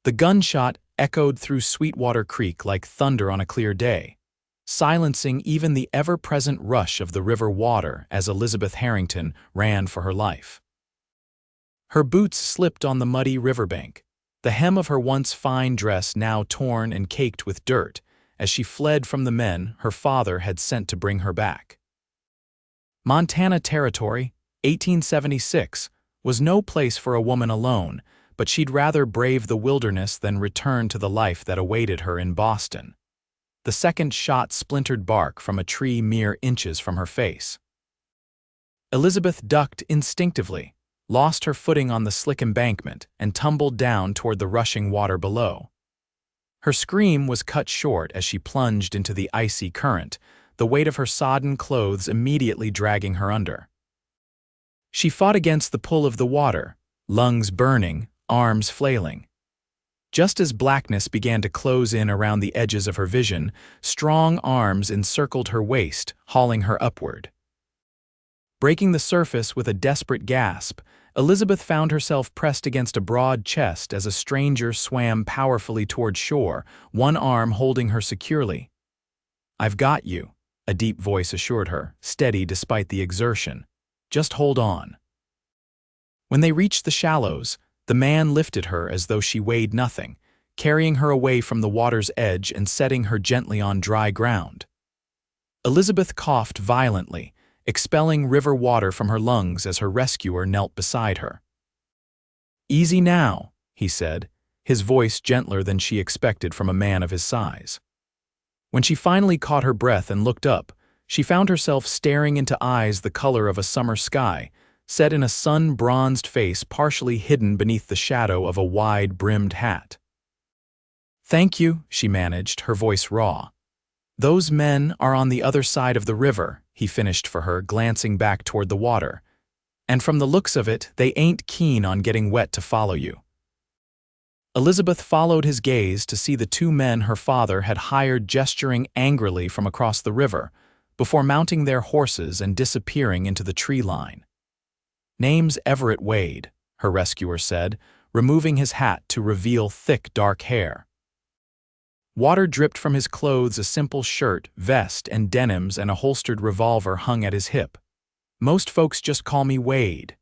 The gunshot echoed through Sweetwater Creek like thunder on a clear day, silencing even the ever-present rush of the river water as Elizabeth Harrington ran for her life. Her boots slipped on the muddy riverbank, the hem of her once fine dress now torn and caked with dirt, as she fled from the men her father had sent to bring her back. Montana Territory, 1876, was no place for a woman alone, but she'd rather brave the wilderness than return to the life that awaited her in Boston. The second shot splintered bark from a tree mere inches from her face. Elizabeth ducked instinctively, lost her footing on the slick embankment, and tumbled down toward the rushing water below. Her scream was cut short as she plunged into the icy current, the weight of her sodden clothes immediately dragging her under. She fought against the pull of the water, lungs burning, arms flailing. Just as blackness began to close in around the edges of her vision, strong arms encircled her waist, hauling her upward. Breaking the surface with a desperate gasp, Elizabeth found herself pressed against a broad chest as a stranger swam powerfully toward shore, one arm holding her securely. "I've got you," a deep voice assured her, steady despite the exertion. "Just hold on." When they reached the shallows, the man lifted her as though she weighed nothing, carrying her away from the water's edge and setting her gently on dry ground. Elizabeth coughed violently, expelling river water from her lungs as her rescuer knelt beside her. "Easy now," he said, his voice gentler than she expected from a man of his size. When she finally caught her breath and looked up, she found herself staring into eyes the color of a summer sky, set in a sun-bronzed face partially hidden beneath the shadow of a wide-brimmed hat. "Thank you," she managed, her voice raw. "Those men are on the other side of the river," he finished for her, glancing back toward the water. "And from the looks of it, they ain't keen on getting wet to follow you." Elizabeth followed his gaze to see the two men her father had hired gesturing angrily from across the river, before mounting their horses and disappearing into the tree line. "Name's Everett Wade," her rescuer said, removing his hat to reveal thick dark hair. Water dripped from his clothes, a simple shirt, vest, and denims, and a holstered revolver hung at his hip. "Most folks just call me Wade."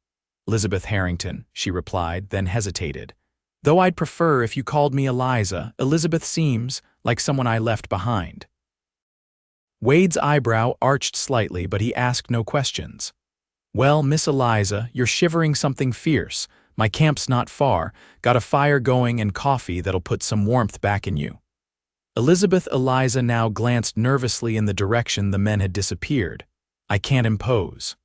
"Elizabeth Harrington," she replied, then hesitated. "Though I'd prefer if you called me Eliza, Elizabeth seems like someone I left behind." Wade's eyebrow arched slightly, but he asked no questions. "Well, Miss Eliza, you're shivering something fierce. My camp's not far, got a fire going and coffee that'll put some warmth back in you." Eliza now glanced nervously in the direction the men had disappeared. "I can't impose."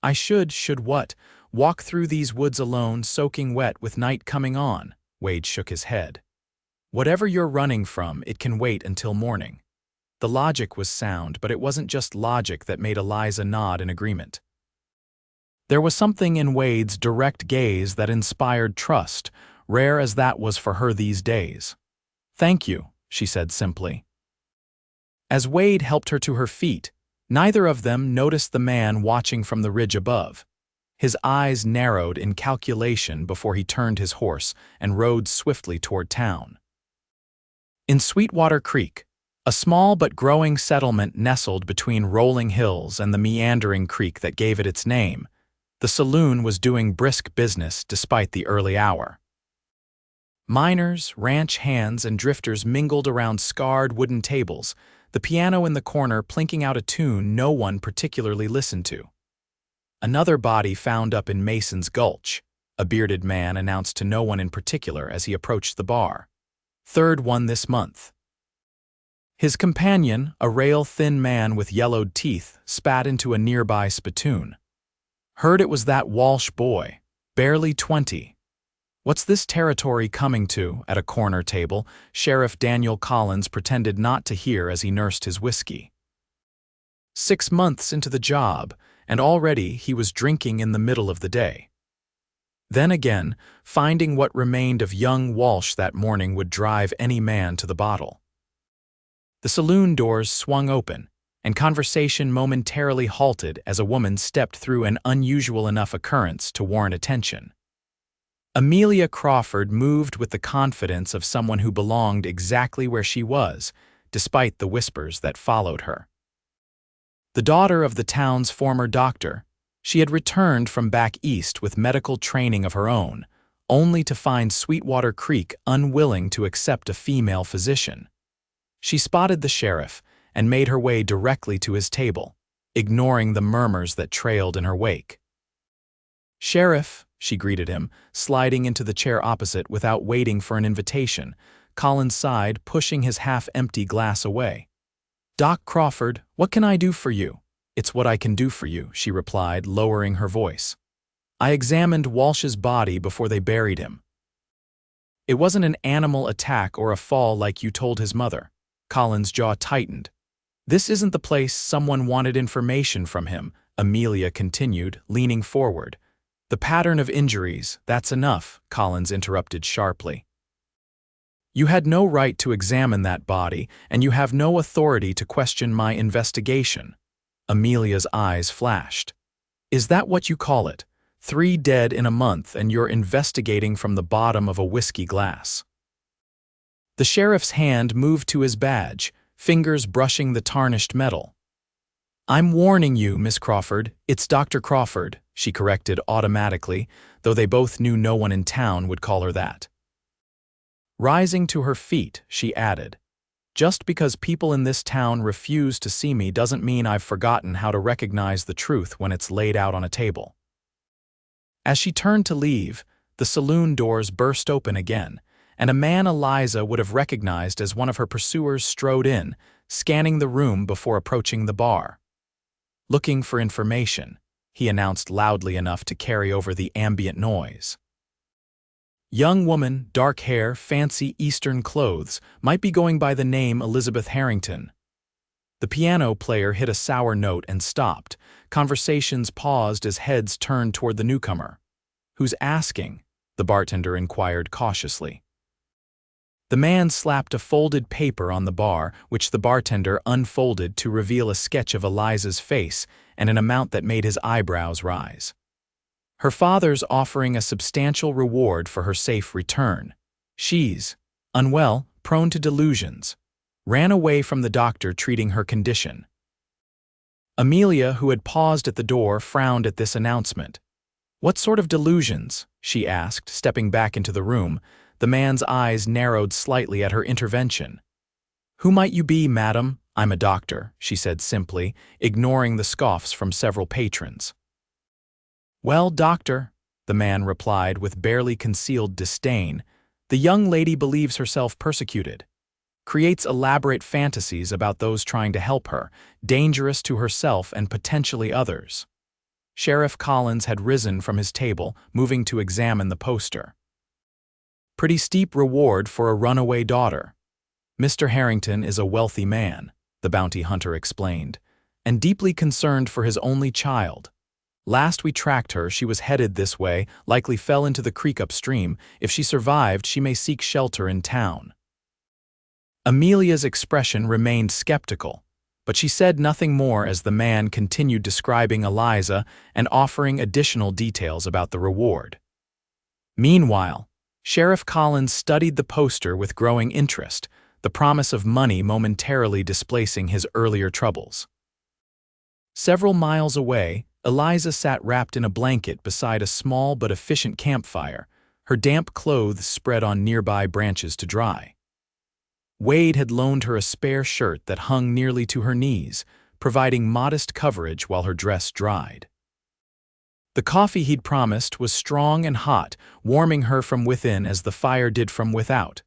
"I should what? Walk through these woods alone, soaking wet with night coming on?" Wade shook his head. "Whatever you're running from, it can wait until morning." The logic was sound, but it wasn't just logic that made Eliza nod in agreement. There was something in Wade's direct gaze that inspired trust, rare as that was for her these days. "Thank you," she said simply. As Wade helped her to her feet, neither of them noticed the man watching from the ridge above. His eyes narrowed in calculation before he turned his horse and rode swiftly toward town. In Sweetwater Creek, a small but growing settlement nestled between rolling hills and the meandering creek that gave it its name, the saloon was doing brisk business despite the early hour. Miners, ranch hands, and drifters mingled around scarred wooden tables, the piano in the corner plinking out a tune no one particularly listened to. "Another body found up in Mason's Gulch," a bearded man announced to no one in particular as he approached the bar. "Third one this month." His companion, a rail-thin man with yellowed teeth, spat into a nearby spittoon. "Heard it was that Walsh boy, barely 20. What's this territory coming to?" At a corner table, Sheriff Daniel Collins pretended not to hear as he nursed his whiskey. 6 months into the job, and already he was drinking in the middle of the day. Then again, finding what remained of young Walsh that morning would drive any man to the bottle. The saloon doors swung open, and conversation momentarily halted as a woman stepped through an unusual enough occurrence to warrant attention. Amelia Crawford moved with the confidence of someone who belonged exactly where she was, despite the whispers that followed her. The daughter of the town's former doctor, she had returned from back east with medical training of her own, only to find Sweetwater Creek unwilling to accept a female physician. She spotted the sheriff and made her way directly to his table, ignoring the murmurs that trailed in her wake. "Sheriff," she greeted him, sliding into the chair opposite without waiting for an invitation. Collins sighed, pushing his half-empty glass away. "Doc Crawford, what can I do for you?" "It's what I can do for you," she replied, lowering her voice. "I examined Walsh's body before they buried him. It wasn't an animal attack or a fall like you told his mother." Collins' jaw tightened. "This isn't the place someone wanted information from him," Amelia continued, leaning forward. "The pattern of injuries, that's enough," Collins interrupted sharply. "You had no right to examine that body, and you have no authority to question my investigation." Amelia's eyes flashed. "Is that what you call it? 3 dead in a month, and you're investigating from the bottom of a whiskey glass?" The sheriff's hand moved to his badge, fingers brushing the tarnished metal. "I'm warning you, Miss Crawford, it's Dr. Crawford," she corrected automatically, though they both knew no one in town would call her that. Rising to her feet, she added, "Just because people in this town refuse to see me doesn't mean I've forgotten how to recognize the truth when it's laid out on a table." As she turned to leave, the saloon doors burst open again, and a man Eliza would have recognized as one of her pursuers strode in, scanning the room before approaching the bar. "Looking for information," he announced loudly enough to carry over the ambient noise. Young woman, dark hair, fancy Eastern clothes, might be going by the name Eliza Harrington. The piano player hit a sour note and stopped. Conversations paused as heads turned toward the newcomer. "Who's asking?" the bartender inquired cautiously. The man slapped a folded paper on the bar, which the bartender unfolded to reveal a sketch of Eliza's face and an amount that made his eyebrows rise. "Her father's offering a substantial reward for her safe return. She's unwell, prone to delusions. Ran away from the doctor treating her condition." Amelia, who had paused at the door, frowned at this announcement. "What sort of delusions?" she asked, stepping back into the room. The man's eyes narrowed slightly at her intervention. "Who might you be, madam?" "I'm a doctor," she said simply, ignoring the scoffs from several patrons. "Well, doctor," the man replied with barely concealed disdain, "the young lady believes herself persecuted. Creates elaborate fantasies about those trying to help her, dangerous to herself and potentially others." Sheriff Collins had risen from his table, moving to examine the poster. "Pretty steep reward for a runaway daughter. Mr. Harrington is a wealthy man," the bounty hunter explained, "and deeply concerned for his only child. Last we tracked her, she was headed this way, likely fell into the creek upstream. If she survived, she may seek shelter in town." Amelia's expression remained skeptical, but she said nothing more as the man continued describing Eliza and offering additional details about the reward. Meanwhile, Sheriff Collins studied the poster with growing interest, the promise of money momentarily displacing his earlier troubles. Several miles away, Eliza sat wrapped in a blanket beside a small but efficient campfire, her damp clothes spread on nearby branches to dry. Wade had loaned her a spare shirt that hung nearly to her knees, providing modest coverage while her dress dried. The coffee he'd promised was strong and hot, warming her from within as the fire did from without.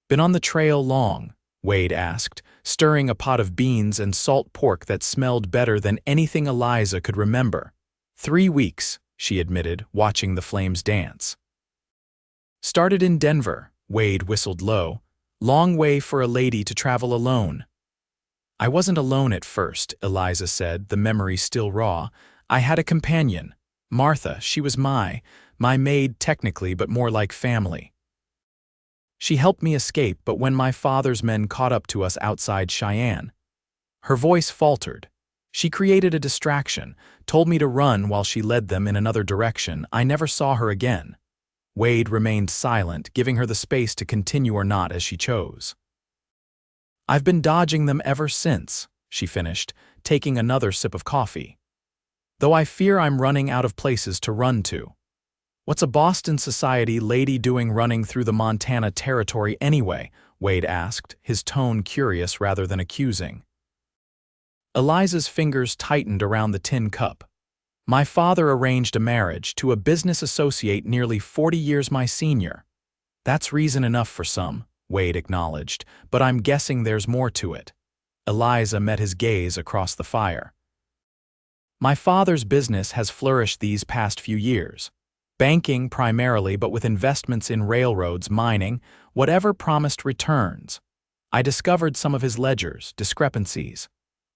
"Been on the trail long?" Wade asked, stirring a pot of beans and salt pork that smelled better than anything Eliza could remember. 3 weeks, she admitted, watching the flames dance. "Started in Denver," Wade whistled low. "Long way for a lady to travel alone." "I wasn't alone at first," Eliza said, the memory still raw. "I had a companion. Martha, she was my maid technically, but more like family. She helped me escape, but when my father's men caught up to us outside Cheyenne." Her voice faltered. "She created a distraction, told me to run while she led them in another direction. I never saw her again." Wade remained silent, giving her the space to continue or not as she chose. "I've been dodging them ever since," she finished, taking another sip of coffee. "Though I fear I'm running out of places to run to." "What's a Boston society lady doing running through the Montana territory anyway?" Wade asked, his tone curious rather than accusing. Eliza's fingers tightened around the tin cup. "My father arranged a marriage to a business associate nearly 40 years my senior." "That's reason enough for some," Wade acknowledged, "but I'm guessing there's more to it." Eliza met his gaze across the fire. "My father's business has flourished these past few years. Banking primarily, but with investments in railroads, mining, whatever promised returns. I discovered some of his ledgers, discrepancies.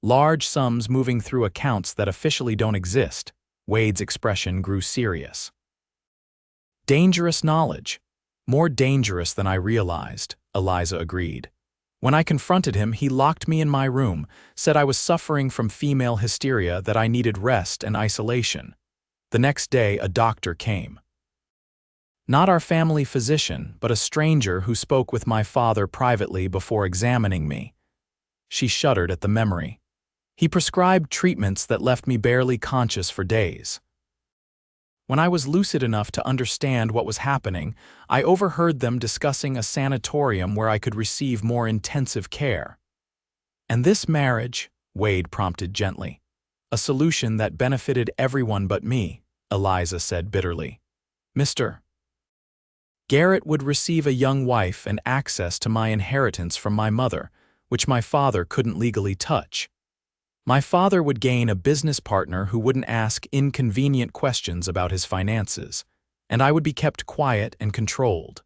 Large sums moving through accounts that officially don't exist." Wade's expression grew serious. "Dangerous knowledge. More dangerous than I realized," Eliza agreed. "When I confronted him, he locked me in my room, said I was suffering from female hysteria, that I needed rest and isolation. The next day, a doctor came. Not our family physician, but a stranger who spoke with my father privately before examining me." She shuddered at the memory. "He prescribed treatments that left me barely conscious for days. When I was lucid enough to understand what was happening, I overheard them discussing a sanatorium where I could receive more intensive care." "And this marriage," Wade prompted gently. "A solution that benefited everyone but me," Eliza said bitterly. "Mr. Garrett would receive a young wife and access to my inheritance from my mother, which my father couldn't legally touch. My father would gain a business partner who wouldn't ask inconvenient questions about his finances, and I would be kept quiet and controlled."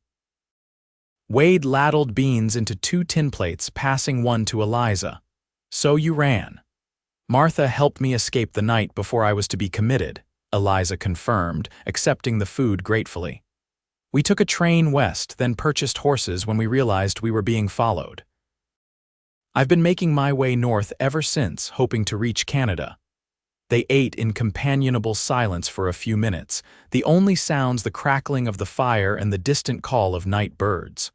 Wade ladled beans into 2 tin plates, passing one to Eliza. "So you ran." "Martha helped me escape the night before I was to be committed," Eliza confirmed, accepting the food gratefully. "We took a train west, then purchased horses when we realized we were being followed. I've been making my way north ever since, hoping to reach Canada." They ate in companionable silence for a few minutes, the only sounds the crackling of the fire and the distant call of night birds.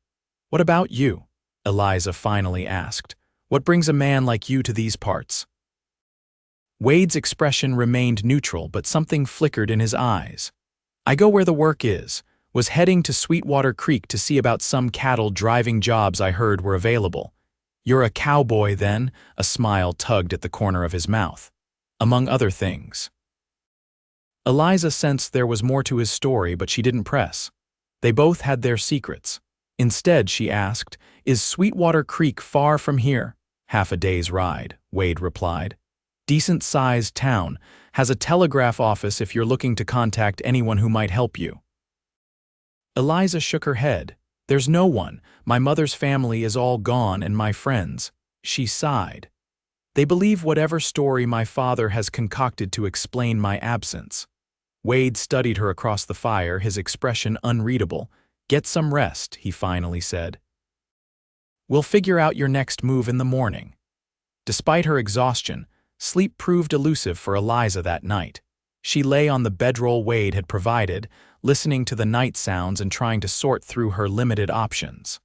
"What about you?" Eliza finally asked. "What brings a man like you to these parts?" Wade's expression remained neutral, but something flickered in his eyes. "I go where the work is. Was heading to Sweetwater Creek to see about some cattle driving jobs I heard were available." "You're a cowboy, then?" A smile tugged at the corner of his mouth. "Among other things." Eliza sensed there was more to his story, but she didn't press. They both had their secrets. Instead, she asked, "Is Sweetwater Creek far from here?" "Half a day's ride," Wade replied. "Decent-sized town. Has a telegraph office if you're looking to contact anyone who might help you." Eliza shook her head. "There's no one. My mother's family is all gone, and my friends." She sighed. "They believe whatever story my father has concocted to explain my absence." Wade studied her across the fire, his expression unreadable. "Get some rest," he finally said. "We'll figure out your next move in the morning." Despite her exhaustion, sleep proved elusive for Eliza that night. She lay on the bedroll Wade had provided, listening to the night sounds and trying to sort through her limited options.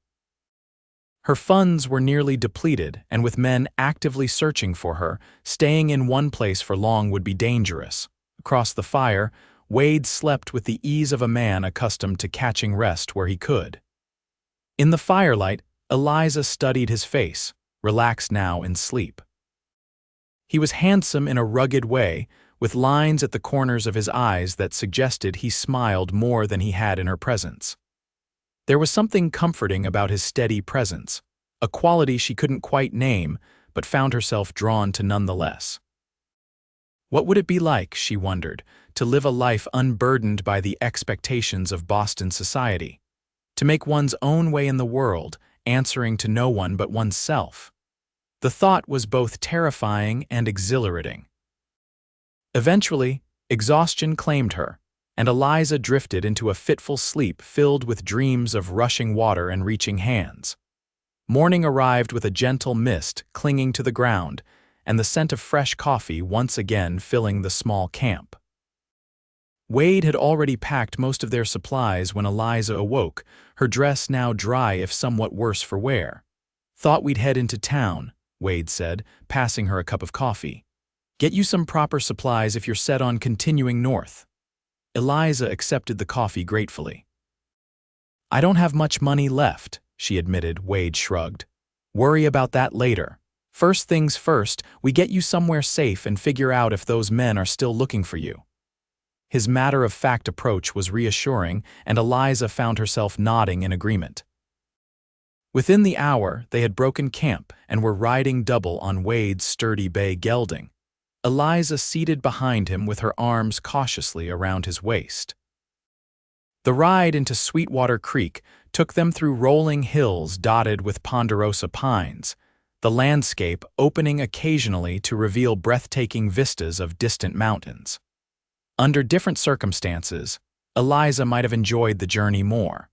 Her funds were nearly depleted, and with men actively searching for her, staying in one place for long would be dangerous. Across the fire, Wade slept with the ease of a man accustomed to catching rest where he could. In the firelight, Eliza studied his face, relaxed now in sleep. He was handsome in a rugged way, with lines at the corners of his eyes that suggested he smiled more than he had in her presence. There was something comforting about his steady presence, a quality she couldn't quite name, but found herself drawn to nonetheless. What would it be like, she wondered, to live a life unburdened by the expectations of Boston society? To make one's own way in the world, answering to no one but oneself? The thought was both terrifying and exhilarating. Eventually, exhaustion claimed her, and Eliza drifted into a fitful sleep filled with dreams of rushing water and reaching hands. Morning arrived with a gentle mist clinging to the ground, and the scent of fresh coffee once again filling the small camp. Wade had already packed most of their supplies when Eliza awoke, her dress now dry if somewhat worse for wear. "Thought we'd head into town," Wade said, passing her a cup of coffee. "Get you some proper supplies if you're set on continuing north." Eliza accepted the coffee gratefully. "I don't have much money left," she admitted. Wade shrugged. "Worry about that later. First things first, we get you somewhere safe and figure out if those men are still looking for you." His matter-of-fact approach was reassuring, and Eliza found herself nodding in agreement. Within the hour, they had broken camp and were riding double on Wade's sturdy bay gelding, Eliza seated behind him with her arms cautiously around his waist. The ride into Sweetwater Creek took them through rolling hills dotted with ponderosa pines, the landscape opening occasionally to reveal breathtaking vistas of distant mountains. Under different circumstances, Eliza might have enjoyed the journey more.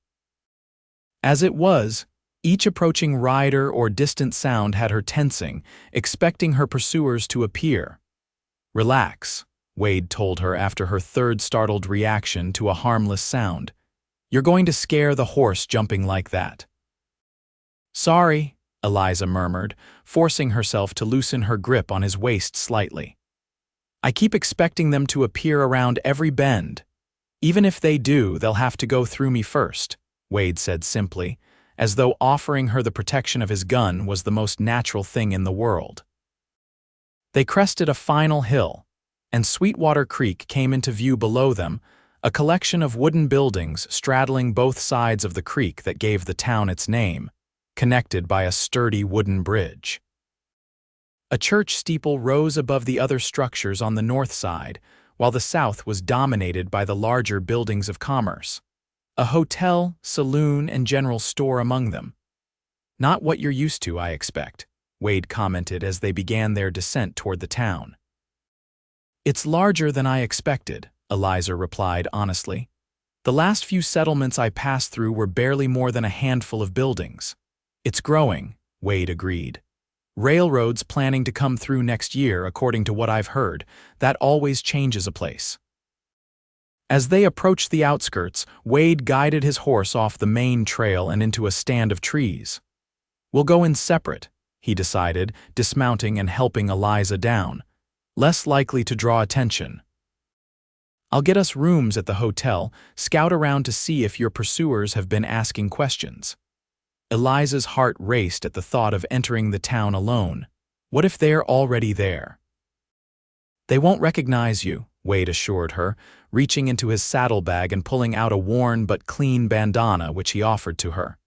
As it was, each approaching rider or distant sound had her tensing, expecting her pursuers to appear. "Relax," Wade told her after her third startled reaction to a harmless sound. "You're going to scare the horse jumping like that." "Sorry," Eliza murmured, forcing herself to loosen her grip on his waist slightly. "I keep expecting them to appear around every bend. Even if they do, they'll have to go through me first," Wade said simply, as though offering her the protection of his gun was the most natural thing in the world. They crested a final hill, and Sweetwater Creek came into view below them, a collection of wooden buildings straddling both sides of the creek that gave the town its name, connected by a sturdy wooden bridge. A church steeple rose above the other structures on the north side, while the south was dominated by the larger buildings of commerce. A hotel, saloon, and general store among them. "Not what you're used to, I expect," Wade commented as they began their descent toward the town. "It's larger than I expected," Eliza replied honestly. "The last few settlements I passed through were barely more than a handful of buildings." "It's growing," Wade agreed. "Railroads planning to come through next year, according to what I've heard. That always changes a place." As they approached the outskirts, Wade guided his horse off the main trail and into a stand of trees. "We'll go in separate," he decided, dismounting and helping Eliza down. "Less likely to draw attention. I'll get us rooms at the hotel, scout around to see if your pursuers have been asking questions." Eliza's heart raced at the thought of entering the town alone. What if they're already there? "They won't recognize you," Wade assured her, reaching into his saddlebag and pulling out a worn but clean bandana which he offered to her.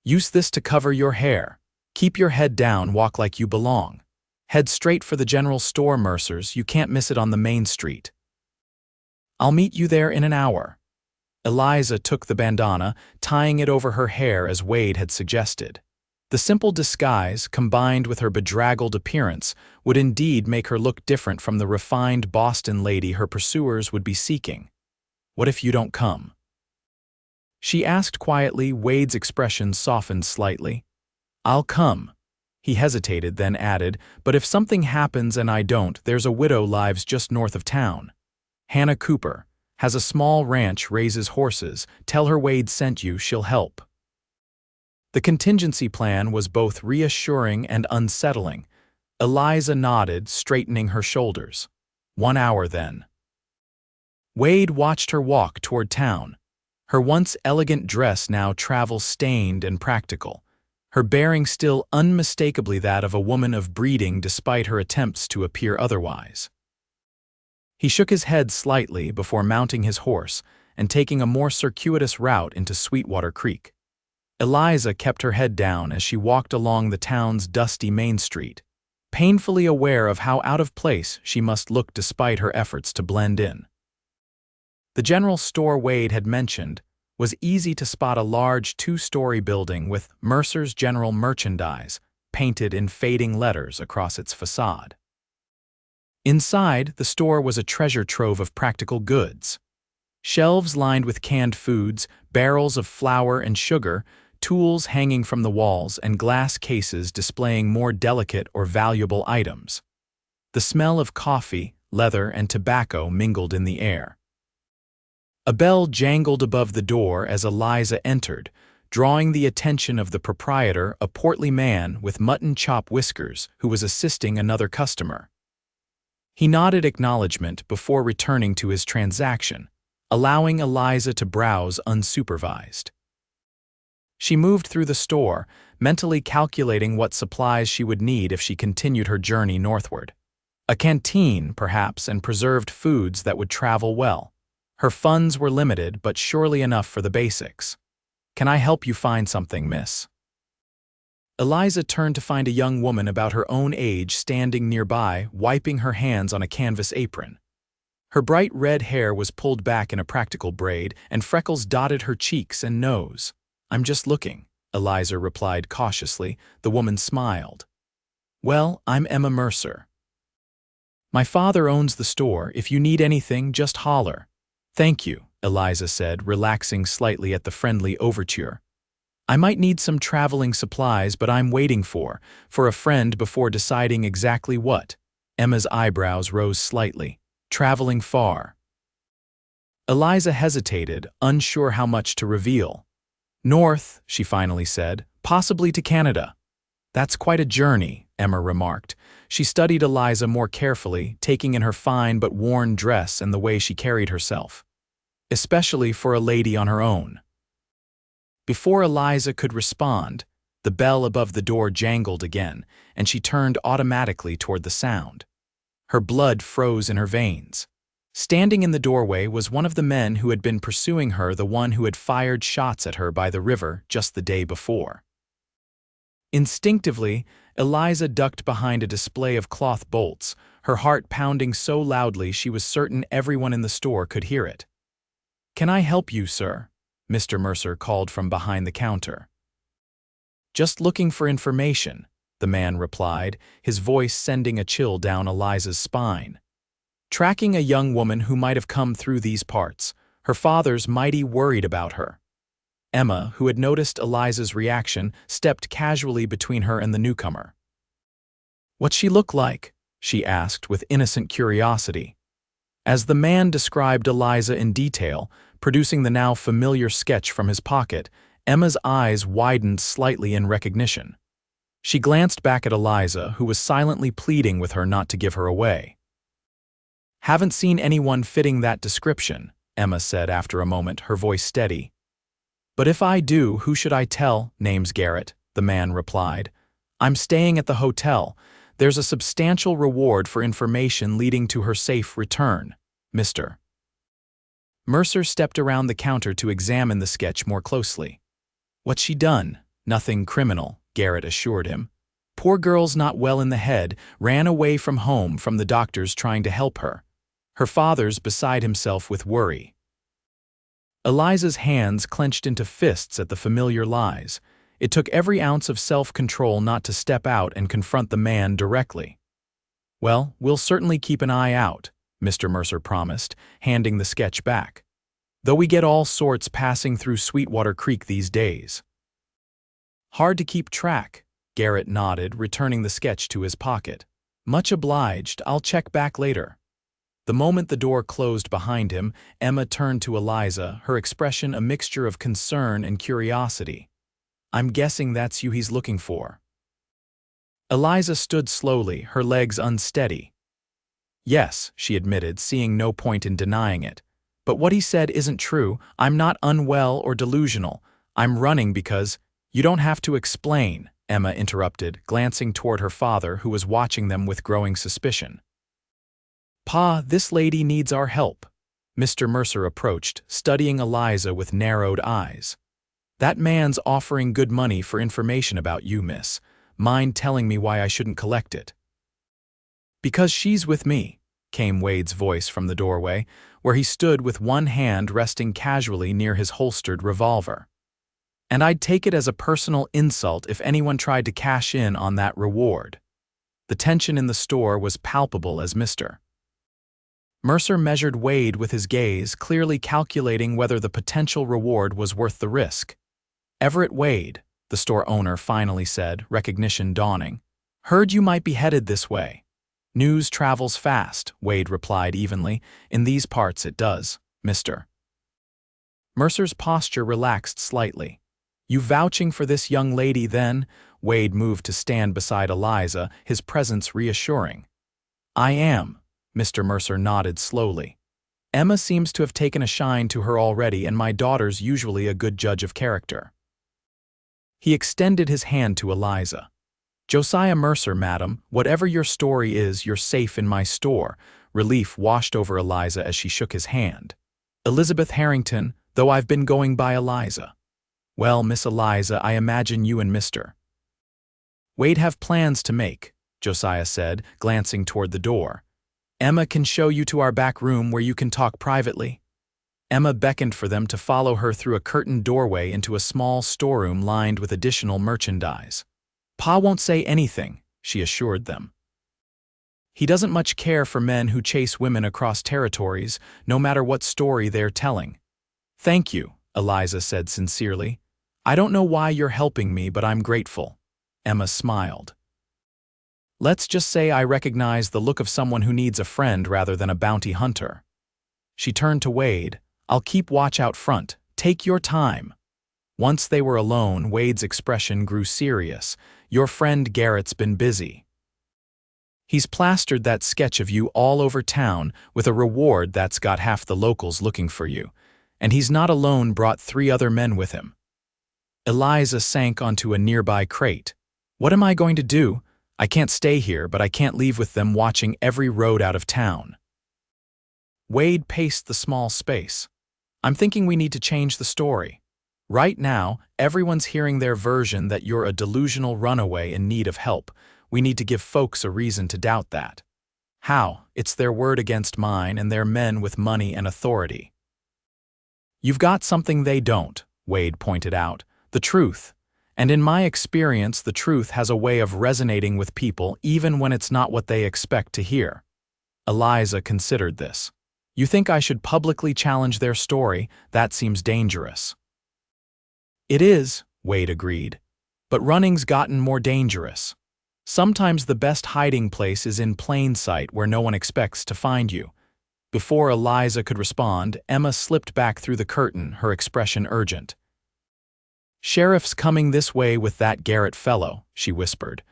"Use this to cover your hair. Keep your head down, walk like you belong. Head straight for the general store, Mercer's. You can't miss it on the main street." "I'll meet you there in an hour." Eliza took the bandana, tying it over her hair as Wade had suggested. The simple disguise, combined with her bedraggled appearance, would indeed make her look different from the refined Boston lady her pursuers would be seeking. "What if you don't come?" she asked quietly. Wade's expression softened slightly. "I'll come." He hesitated, then added, "But if something happens and I don't, there's a widow lives just north of town. Hannah Cooper. Has a small ranch, raises horses. Tell her Wade sent you, she'll help." The contingency plan was both reassuring and unsettling. Eliza nodded, straightening her shoulders. 1 hour then. Wade watched her walk toward town. Her once elegant dress now travel-stained and practical, her bearing still unmistakably that of a woman of breeding despite her attempts to appear otherwise. He shook his head slightly before mounting his horse and taking a more circuitous route into Sweetwater Creek. Eliza kept her head down as she walked along the town's dusty main street, painfully aware of how out of place she must look despite her efforts to blend in. The general store Wade had mentioned was easy to spot, a large 2-story building with Mercer's General Merchandise painted in fading letters across its facade. Inside, the store was a treasure trove of practical goods. Shelves lined with canned foods, barrels of flour and sugar, tools hanging from the walls, and glass cases displaying more delicate or valuable items. The smell of coffee, leather, and tobacco mingled in the air. A bell jangled above the door as Eliza entered, drawing the attention of the proprietor, a portly man with mutton chop whiskers who was assisting another customer. He nodded acknowledgement before returning to his transaction, allowing Eliza to browse unsupervised. She moved through the store, mentally calculating what supplies she would need if she continued her journey northward. A canteen, perhaps, and preserved foods that would travel well. Her funds were limited, but surely enough for the basics. "Can I help you find something, miss?" Eliza turned to find a young woman about her own age standing nearby, wiping her hands on a canvas apron. Her bright red hair was pulled back in a practical braid, and freckles dotted her cheeks and nose. "I'm just looking," Eliza replied cautiously. The woman smiled. "Well, I'm Emma Mercer. My father owns the store. If you need anything, just holler." "Thank you," Eliza said, relaxing slightly at the friendly overture. "I might need some traveling supplies, but I'm waiting for a friend before deciding exactly what." Emma's eyebrows rose slightly. "Traveling far?" Eliza hesitated, unsure how much to reveal. "North," she finally said, "possibly to Canada." "That's quite a journey," Emma remarked. She studied Eliza more carefully, taking in her fine but worn dress and the way she carried herself. "Especially for a lady on her own." Before Eliza could respond, the bell above the door jangled again, and she turned automatically toward the sound. Her blood froze in her veins. Standing in the doorway was one of the men who had been pursuing her, the one who had fired shots at her by the river just the day before. Instinctively, Eliza ducked behind a display of cloth bolts, her heart pounding so loudly she was certain everyone in the store could hear it. "Can I help you, sir?" Mr. Mercer called from behind the counter. "Just looking for information," the man replied, his voice sending a chill down Eliza's spine. Tracking a young woman who might have come through these parts, her father's mighty worried about her. Emma, who had noticed Eliza's reaction, stepped casually between her and the newcomer. "What's she look like?" she asked with innocent curiosity. As the man described Eliza in detail, producing the now familiar sketch from his pocket, Emma's eyes widened slightly in recognition. She glanced back at Eliza, who was silently pleading with her not to give her away. "Haven't seen anyone fitting that description," Emma said after a moment, her voice steady. "But if I do, who should I tell?" "Name's Garrett," the man replied. "I'm staying at the hotel. There's a substantial reward for information leading to her safe return, Mr. Mercer stepped around the counter to examine the sketch more closely. "What's she done?" "Nothing criminal," Garrett assured him. "Poor girl's not well in the head, ran away from home from the doctors trying to help her. Her father's beside himself with worry." Eliza's hands clenched into fists at the familiar lies. It took every ounce of self-control not to step out and confront the man directly. "Well, we'll certainly keep an eye out," Mr. Mercer promised, handing the sketch back. "Though we get all sorts passing through Sweetwater Creek these days." "Hard to keep track," Garrett nodded, returning the sketch to his pocket. "Much obliged, I'll check back later." The moment the door closed behind him, Emma turned to Eliza, her expression a mixture of concern and curiosity. "I'm guessing that's you he's looking for." Eliza stood slowly, her legs unsteady. "Yes," she admitted, seeing no point in denying it. "But what he said isn't true. I'm not unwell or delusional. I'm running because—" "You don't have to explain," Emma interrupted, glancing toward her father, who was watching them with growing suspicion. "Pa, this lady needs our help." Mr. Mercer approached, studying Eliza with narrowed eyes. "That man's offering good money for information about you, miss. Mind telling me why I shouldn't collect it?" "Because she's with me," came Wade's voice from the doorway, where he stood with one hand resting casually near his holstered revolver. "And I'd take it as a personal insult if anyone tried to cash in on that reward." The tension in the store was palpable as Mr. Mercer measured Wade with his gaze, clearly calculating whether the potential reward was worth the risk. "Everett Wade," the store owner finally said, recognition dawning. "Heard you might be headed this way." "News travels fast," Wade replied evenly. "In these parts it does, Mr. Mercer's posture relaxed slightly. You vouching for this young lady, then? Wade moved to stand beside Eliza, his presence reassuring. I am. Mr. Mercer nodded slowly. Emma seems to have taken a shine to her already, and my daughter's usually a good judge of character. He extended his hand to Eliza. Josiah Mercer, madam, whatever your story is, you're safe in my store. Relief washed over Eliza as she shook his hand. Elizabeth Harrington, though I've been going by Eliza. Well, Miss Eliza, I imagine you and Mr. Wade have plans to make, Josiah said, glancing toward the door. Emma can show you to our back room where you can talk privately. Emma beckoned for them to follow her through a curtained doorway into a small storeroom lined with additional merchandise. Pa won't say anything, she assured them. He doesn't much care for men who chase women across territories, no matter what story they're telling. Thank you, Eliza said sincerely. I don't know why you're helping me, but I'm grateful. Emma smiled. Let's just say I recognize the look of someone who needs a friend rather than a bounty hunter. She turned to Wade. I'll keep watch out front. Take your time. Once they were alone, Wade's expression grew serious. Your friend Garrett's been busy. He's plastered that sketch of you all over town with a reward that's got half the locals looking for you. And he's not alone, brought 3 other men with him. Eliza sank onto a nearby crate. What am I going to do? I can't stay here, but I can't leave with them watching every road out of town. Wade paced the small space. I'm thinking we need to change the story. Right now, everyone's hearing their version that you're a delusional runaway in need of help. We need to give folks a reason to doubt that. How? It's their word against mine, and they're men with money and authority. You've got something they don't, Wade pointed out. The truth. And in my experience, the truth has a way of resonating with people even when it's not what they expect to hear. Eliza considered this. You think I should publicly challenge their story? That seems dangerous. It is, Wade agreed. But running's gotten more dangerous. Sometimes the best hiding place is in plain sight where no one expects to find you. Before Eliza could respond, Emma slipped back through the curtain, her expression urgent. Sheriff's coming this way with that Garrett fellow, she whispered,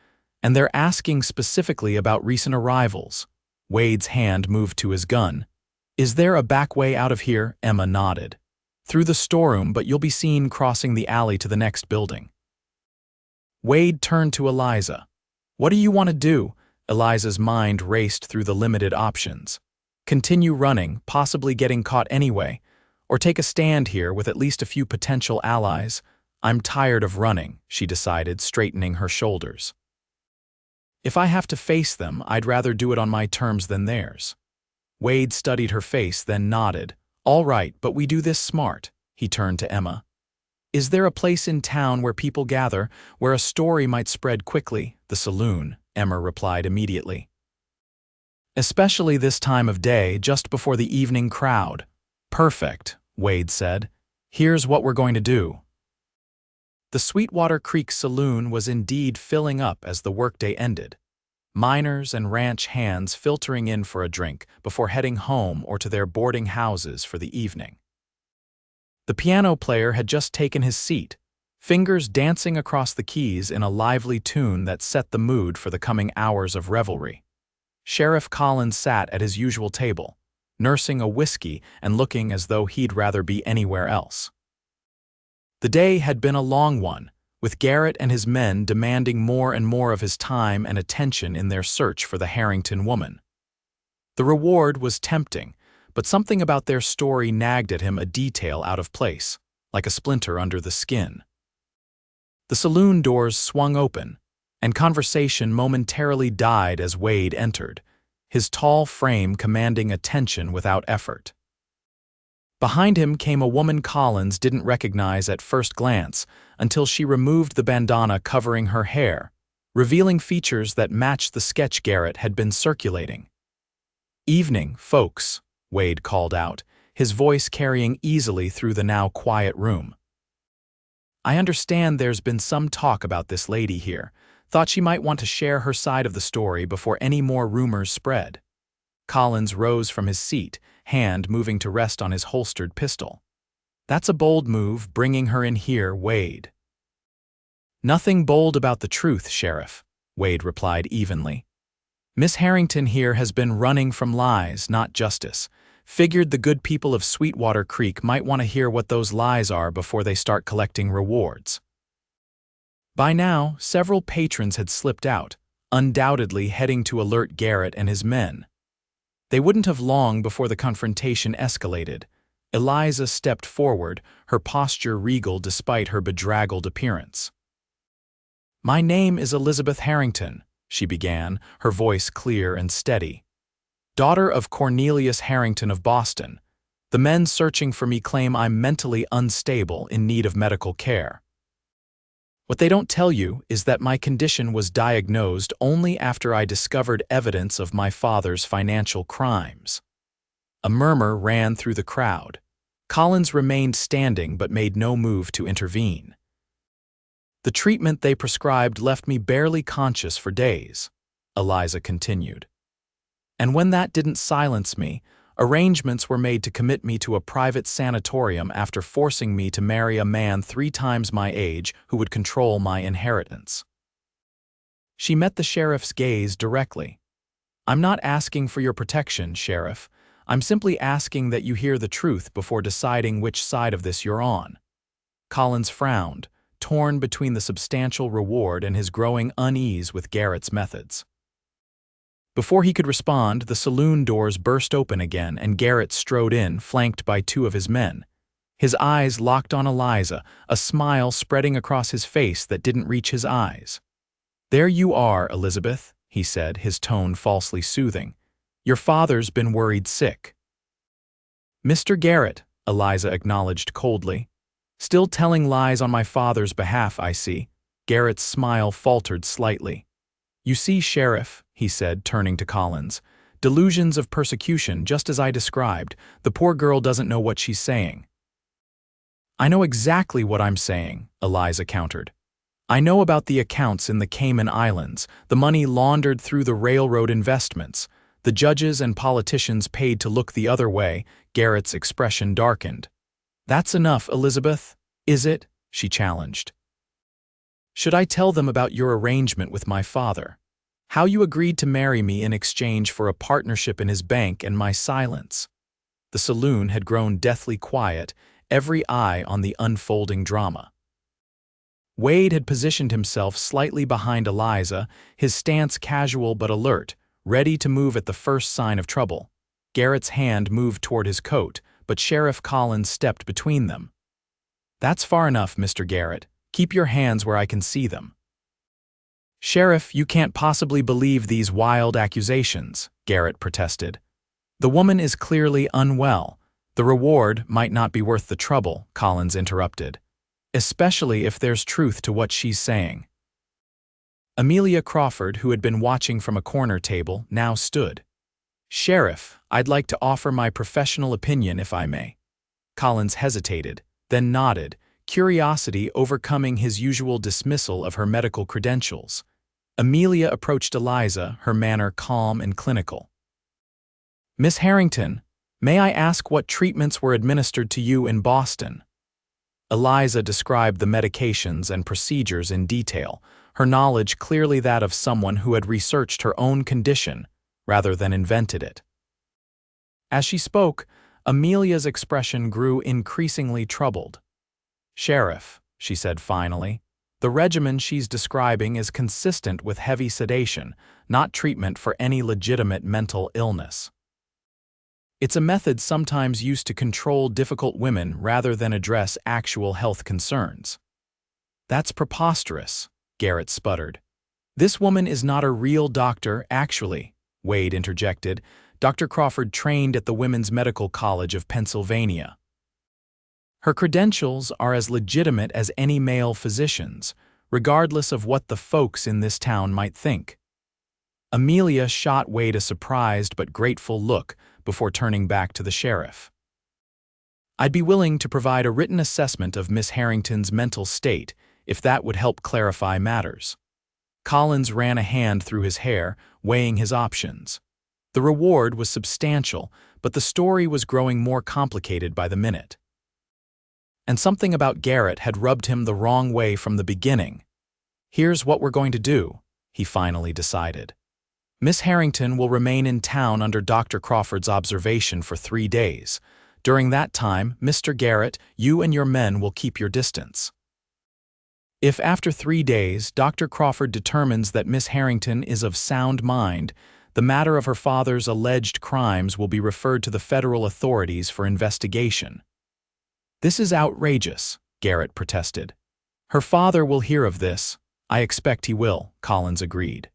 and they're asking specifically about recent arrivals. Wade's hand moved to his gun. Is there a back way out of here? Emma nodded. Through the storeroom, but you'll be seen crossing the alley to the next building. Wade turned to Eliza. What do you want to do? Eliza's mind raced through the limited options. Continue running, possibly getting caught anyway, or take a stand here with at least a few potential allies. I'm tired of running, she decided, straightening her shoulders. If I have to face them, I'd rather do it on my terms than theirs. Wade studied her face, then nodded. All right, but we do this smart. He turned to Emma. Is there a place in town where people gather, where a story might spread quickly? The saloon, Emma replied immediately. Especially this time of day, just before the evening crowd. Perfect, Wade said. Here's what we're going to do. The Sweetwater Creek saloon was indeed filling up as the workday ended. Miners and ranch hands filtering in for a drink before heading home or to their boarding houses for the evening. The piano player had just taken his seat, fingers dancing across the keys in a lively tune that set the mood for the coming hours of revelry. Sheriff Collins sat at his usual table, nursing a whiskey and looking as though he'd rather be anywhere else. The day had been a long one, with Garrett and his men demanding more and more of his time and attention in their search for the Harrington woman. The reward was tempting, but something about their story nagged at him, a detail out of place, like a splinter under the skin. The saloon doors swung open, and conversation momentarily died as Wade entered, his tall frame commanding attention without effort. Behind him came a woman Collins didn't recognize at first glance until she removed the bandana covering her hair, revealing features that matched the sketch Garrett had been circulating. Evening, folks, Wade called out, his voice carrying easily through the now quiet room. I understand there's been some talk about this lady here. Thought she might want to share her side of the story before any more rumors spread. Collins rose from his seat, hand moving to rest on his holstered pistol. That's a bold move, bringing her in here, Wade. Nothing bold about the truth, Sheriff, Wade replied evenly. Miss Harrington here has been running from lies, not justice. Figured the good people of Sweetwater Creek might want to hear what those lies are before they start collecting rewards. By now, several patrons had slipped out, undoubtedly heading to alert Garrett and his men. They wouldn't have long before the confrontation escalated. Eliza stepped forward, her posture regal despite her bedraggled appearance. "My name is Elizabeth Harrington," she began, her voice clear and steady. "Daughter of Cornelius Harrington of Boston. The men searching for me claim I'm mentally unstable in need of medical care. What they don't tell you is that my condition was diagnosed only after I discovered evidence of my father's financial crimes." A murmur ran through the crowd. Collins remained standing but made no move to intervene. "The treatment they prescribed left me barely conscious for days," Eliza continued. "And when that didn't silence me, arrangements were made to commit me to a private sanatorium after forcing me to marry a man 3 times my age who would control my inheritance." She met the sheriff's gaze directly. "I'm not asking for your protection, Sheriff. I'm simply asking that you hear the truth before deciding which side of this you're on." Collins frowned, torn between the substantial reward and his growing unease with Garrett's methods. Before he could respond, the saloon doors burst open again and Garrett strode in, flanked by 2 of his men. His eyes locked on Eliza, a smile spreading across his face that didn't reach his eyes. "There you are, Elizabeth," he said, his tone falsely soothing. "Your father's been worried sick." "Mr. Garrett," Eliza acknowledged coldly. "Still telling lies on my father's behalf, I see." Garrett's smile faltered slightly. "You see, Sheriff," he said, turning to Collins, "delusions of persecution, just as I described. The poor girl doesn't know what she's saying." "I know exactly what I'm saying," Eliza countered. "I know about the accounts in the Cayman Islands, the money laundered through the railroad investments, the judges and politicians paid to look the other way." Garrett's expression darkened. "That's enough, Elizabeth, is it?" she challenged. "Should I tell them about your arrangement with my father? How you agreed to marry me in exchange for a partnership in his bank and my silence?" The saloon had grown deathly quiet, every eye on the unfolding drama. Wade had positioned himself slightly behind Eliza, his stance casual but alert, ready to move at the first sign of trouble. Garrett's hand moved toward his coat, but Sheriff Collins stepped between them. "That's far enough, Mr. Garrett. Keep your hands where I can see them." "Sheriff, you can't possibly believe these wild accusations," Garrett protested. "The woman is clearly unwell. The reward might not be worth the trouble," Collins interrupted. "Especially if there's truth to what she's saying." Amelia Crawford, who had been watching from a corner table, now stood. "Sheriff, I'd like to offer my professional opinion if I may." Collins hesitated, then nodded, curiosity overcoming his usual dismissal of her medical credentials. Amelia approached Eliza, her manner calm and clinical. "Miss Harrington, may I ask what treatments were administered to you in Boston?" Eliza described the medications and procedures in detail, her knowledge clearly that of someone who had researched her own condition rather than invented it. As she spoke, Amelia's expression grew increasingly troubled. "Sheriff," she said finally, "the regimen she's describing is consistent with heavy sedation, not treatment for any legitimate mental illness. It's a method sometimes used to control difficult women rather than address actual health concerns." "That's preposterous," Garrett sputtered. "This woman is not a real doctor, actually," Wade interjected. "Dr. Crawford trained at the Women's Medical College of Pennsylvania. Her credentials are as legitimate as any male physician's, regardless of what the folks in this town might think." Amelia shot Wade a surprised but grateful look before turning back to the sheriff. "I'd be willing to provide a written assessment of Miss Harrington's mental state if that would help clarify matters." Collins ran a hand through his hair, weighing his options. The reward was substantial, but the story was growing more complicated by the minute. And something about Garrett had rubbed him the wrong way from the beginning. "Here's what we're going to do," he finally decided. "Miss Harrington will remain in town under Dr. Crawford's observation for 3 days. During that time, Mr. Garrett, you and your men will keep your distance. If after 3 days Dr. Crawford determines that Miss Harrington is of sound mind, the matter of her father's alleged crimes will be referred to the federal authorities for investigation." "This is outrageous," Garrett protested. "Her father will hear of this." "I expect he will," Collins agreed.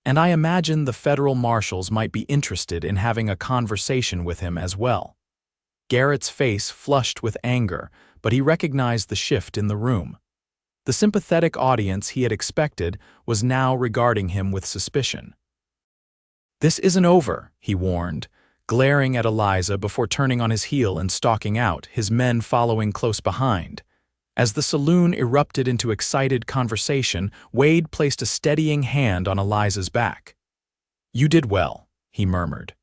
"And I imagine the federal marshals might be interested in having a conversation with him as well." Garrett's face flushed with anger, but he recognized the shift in the room. The sympathetic audience he had expected was now regarding him with suspicion. "This isn't over," he warned, glaring at Eliza before turning on his heel and stalking out, his men following close behind. As the saloon erupted into excited conversation, Wade placed a steadying hand on Eliza's back. "You did well," he murmured.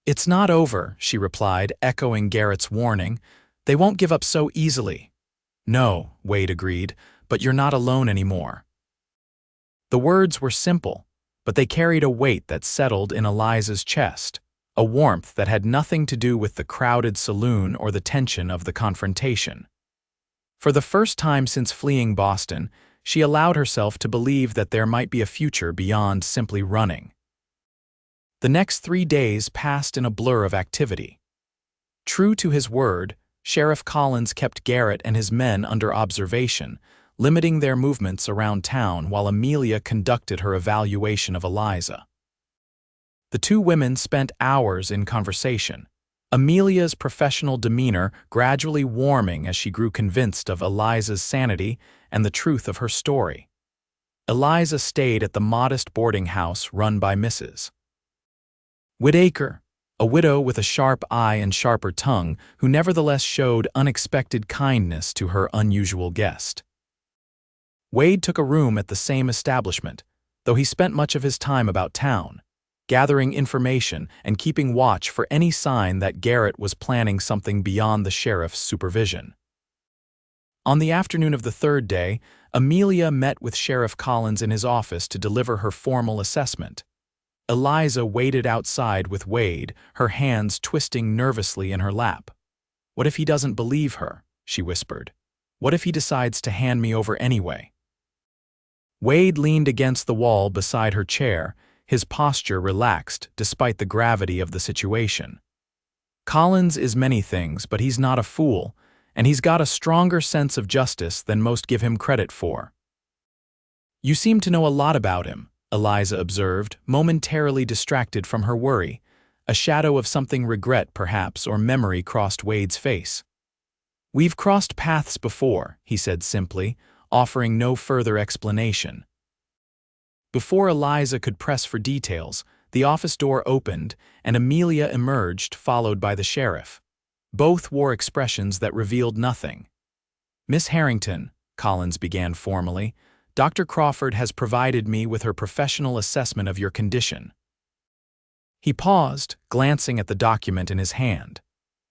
"It's not over," she replied, echoing Garrett's warning. "They won't give up so easily." "No," Wade agreed, "but you're not alone anymore." The words were simple, but they carried a weight that settled in Eliza's chest, a warmth that had nothing to do with the crowded saloon or the tension of the confrontation. For the first time since fleeing Boston, she allowed herself to believe that there might be a future beyond simply running. The next 3 days passed in a blur of activity. True to his word, Sheriff Collins kept Garrett and his men under observation, limiting their movements around town while Amelia conducted her evaluation of Eliza. The two women spent hours in conversation, Amelia's professional demeanor gradually warming as she grew convinced of Eliza's sanity and the truth of her story. Eliza stayed at the modest boarding house run by Mrs. Whitaker, a widow with a sharp eye and sharper tongue who nevertheless showed unexpected kindness to her unusual guest. Wade took a room at the same establishment, though he spent much of his time about town, gathering information and keeping watch for any sign that Garrett was planning something beyond the sheriff's supervision. On the afternoon of the 3rd day, Amelia met with Sheriff Collins in his office to deliver her formal assessment. Eliza waited outside with Wade, her hands twisting nervously in her lap. "What if he doesn't believe her?" she whispered. "What if he decides to hand me over anyway?" Wade leaned against the wall beside her chair, his posture relaxed despite the gravity of the situation. "Collins is many things, but he's not a fool, and he's got a stronger sense of justice than most give him credit for." "You seem to know a lot about him," Eliza observed, momentarily distracted from her worry. A shadow of something regret, perhaps, or memory crossed Wade's face. "We've crossed paths before," he said simply, offering no further explanation. Before Eliza could press for details, the office door opened, and Amelia emerged, followed by the sheriff. Both wore expressions that revealed nothing. "Miss Harrington," Collins began formally, "Dr. Crawford has provided me with her professional assessment of your condition." He paused, glancing at the document in his hand.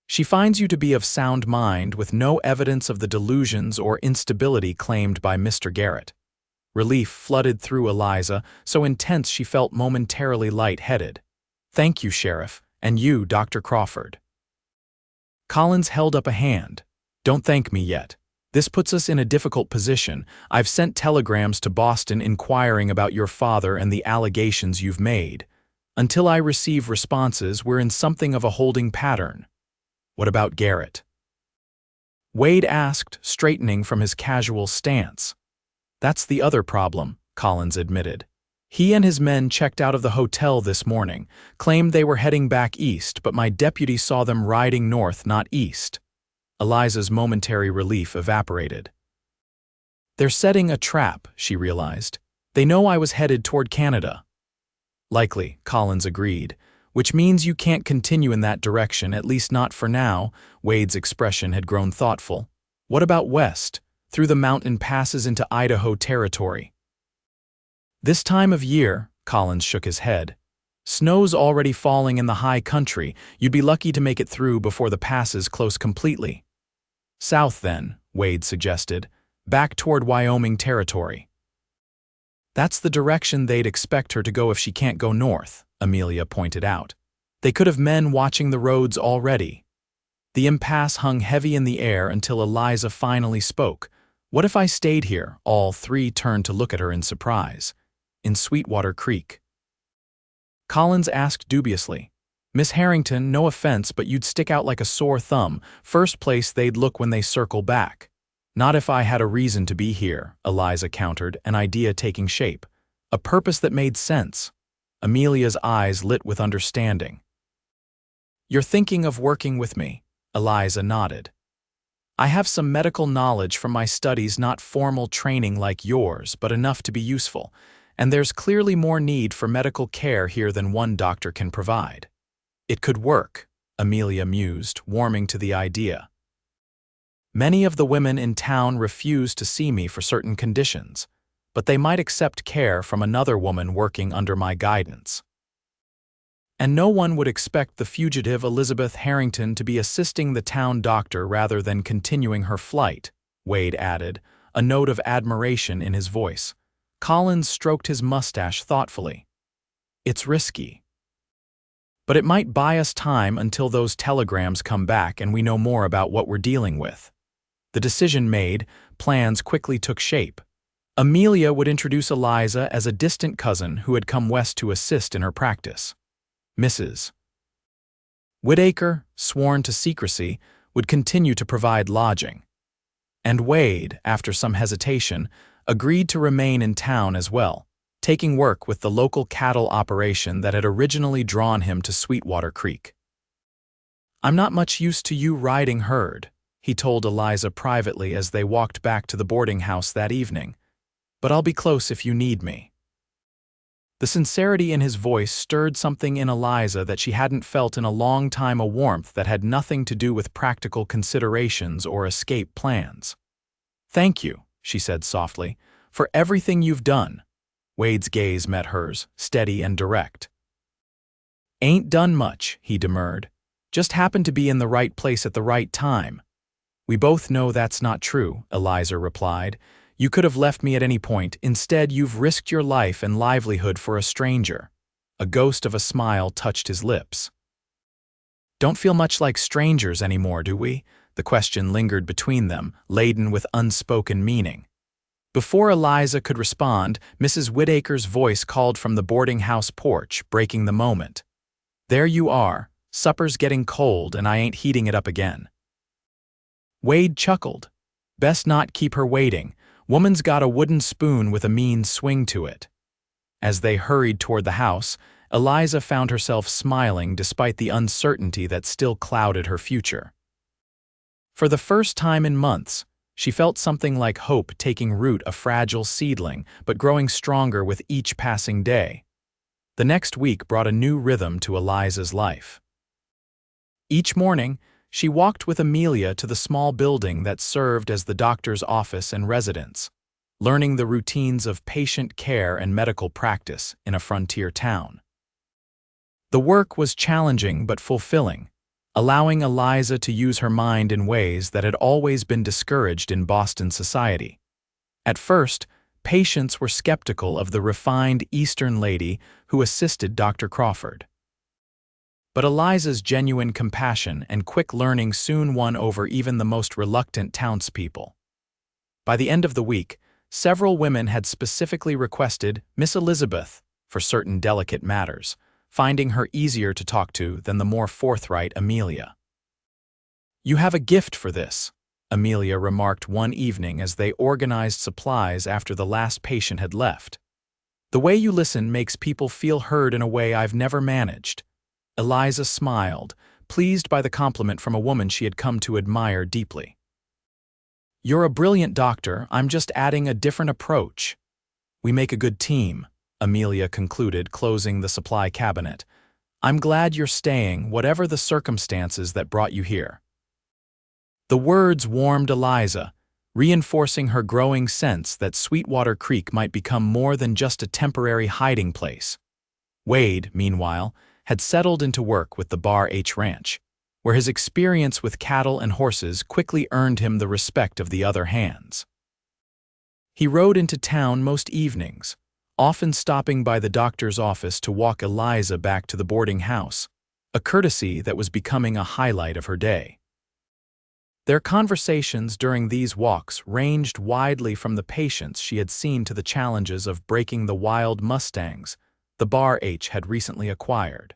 "She finds you to be of sound mind with no evidence of the delusions or instability claimed by Mr. Garrett." Relief flooded through Eliza, so intense she felt momentarily light-headed. "Thank you, Sheriff, and you, Dr. Crawford." Collins held up a hand. "Don't thank me yet. This puts us in a difficult position. I've sent telegrams to Boston inquiring about your father and the allegations you've made. Until I receive responses, we're in something of a holding pattern." "What about Garrett?" Wade asked, straightening from his casual stance. "That's the other problem," Collins admitted. "He and his men checked out of the hotel this morning, claimed they were heading back east, but my deputy saw them riding north, not east." Eliza's momentary relief evaporated. "They're setting a trap," she realized. "They know I was headed toward Canada." "Likely," Collins agreed, "which means you can't continue in that direction, at least not for now." Wade's expression had grown thoughtful. "What about west, through the mountain passes into Idaho territory?" "This time of year," Collins shook his head. "Snow's already falling in the high country. You'd be lucky to make it through before the passes close completely." South then, Wade suggested, back toward Wyoming territory. That's the direction they'd expect her to go if she can't go north, Amelia pointed out. They could have men watching the roads already. The impasse hung heavy in the air until Eliza finally spoke. What if I stayed here? All three turned to look at her in surprise. In Sweetwater Creek. Collins asked dubiously. Miss Harrington, no offense, but you'd stick out like a sore thumb. First place they'd look when they circle back. Not if I had a reason to be here, Eliza countered, an idea taking shape. A purpose that made sense. Amelia's eyes lit with understanding. You're thinking of working with me, Eliza nodded. I have some medical knowledge from my studies, not formal training like yours, but enough to be useful, and there's clearly more need for medical care here than one doctor can provide. It could work, Amelia mused, warming to the idea. Many of the women in town refuse to see me for certain conditions, but they might accept care from another woman working under my guidance. And no one would expect the fugitive Elizabeth Harrington to be assisting the town doctor rather than continuing her flight, Wade added, a note of admiration in his voice. Collins stroked his mustache thoughtfully. It's risky. But it might buy us time until those telegrams come back and we know more about what we're dealing with. The decision made, plans quickly took shape. Amelia would introduce Eliza as a distant cousin who had come west to assist in her practice. Mrs. Whitaker, sworn to secrecy, would continue to provide lodging. And Wade, after some hesitation, agreed to remain in town as well, taking work with the local cattle operation that had originally drawn him to Sweetwater Creek. I'm not much used to you riding herd, he told Eliza privately as they walked back to the boarding house that evening, but I'll be close if you need me. The sincerity in his voice stirred something in Eliza that she hadn't felt in a long time, a warmth that had nothing to do with practical considerations or escape plans. Thank you, she said softly, for everything you've done. Wade's gaze met hers, steady and direct. Ain't done much, he demurred. Just happened to be in the right place at the right time. We both know that's not true, Eliza replied. You could have left me at any point. Instead, you've risked your life and livelihood for a stranger. A ghost of a smile touched his lips. Don't feel much like strangers anymore, do we? The question lingered between them, laden with unspoken meaning. Before Eliza could respond, Mrs. Whitaker's voice called from the boarding house porch, breaking the moment. There you are. Supper's getting cold and I ain't heating it up again. Wade chuckled. Best not keep her waiting. Woman's got a wooden spoon with a mean swing to it. As they hurried toward the house, Eliza found herself smiling despite the uncertainty that still clouded her future. For the first time in months, she felt something like hope taking root, a fragile seedling, but growing stronger with each passing day. The next week brought a new rhythm to Eliza's life. Each morning, she walked with Amelia to the small building that served as the doctor's office and residence, learning the routines of patient care and medical practice in a frontier town. The work was challenging but fulfilling, allowing Eliza to use her mind in ways that had always been discouraged in Boston society. At first, patients were skeptical of the refined Eastern lady who assisted Dr. Crawford. But Eliza's genuine compassion and quick learning soon won over even the most reluctant townspeople. By the end of the week, several women had specifically requested Miss Elizabeth for certain delicate matters, finding her easier to talk to than the more forthright Amelia. You have a gift for this, Amelia remarked one evening as they organized supplies after the last patient had left. The way you listen makes people feel heard in a way I've never managed. Eliza smiled, pleased by the compliment from a woman she had come to admire deeply. You're a brilliant doctor, I'm just adding a different approach. We make a good team, Amelia concluded, closing the supply cabinet. I'm glad you're staying, whatever the circumstances that brought you here. The words warmed Eliza, reinforcing her growing sense that Sweetwater Creek might become more than just a temporary hiding place. Wade, meanwhile, had settled into work with the Bar H Ranch. where his experience with cattle and horses quickly earned him the respect of the other hands. He rode into town most evenings, often stopping by the doctor's office to walk Eliza back to the boarding house, a courtesy that was becoming a highlight of her day. Their conversations during these walks ranged widely from the patience she had seen to the challenges of breaking the wild mustangs the Bar H had recently acquired.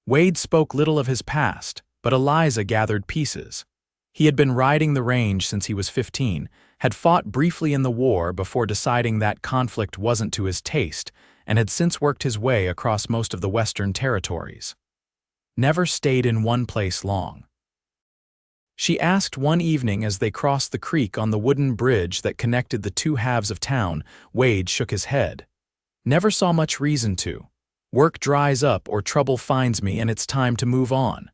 Wade spoke little of his past, but Eliza gathered pieces. He had been riding the range since he was 15, had fought briefly in the war before deciding that conflict wasn't to his taste, and had since worked his way across most of the Western territories. Never stayed in one place long. She asked one evening as they crossed the creek on the wooden bridge that connected the two halves of town. Wade shook his head. Never saw much reason to. Work dries up or trouble finds me and it's time to move on.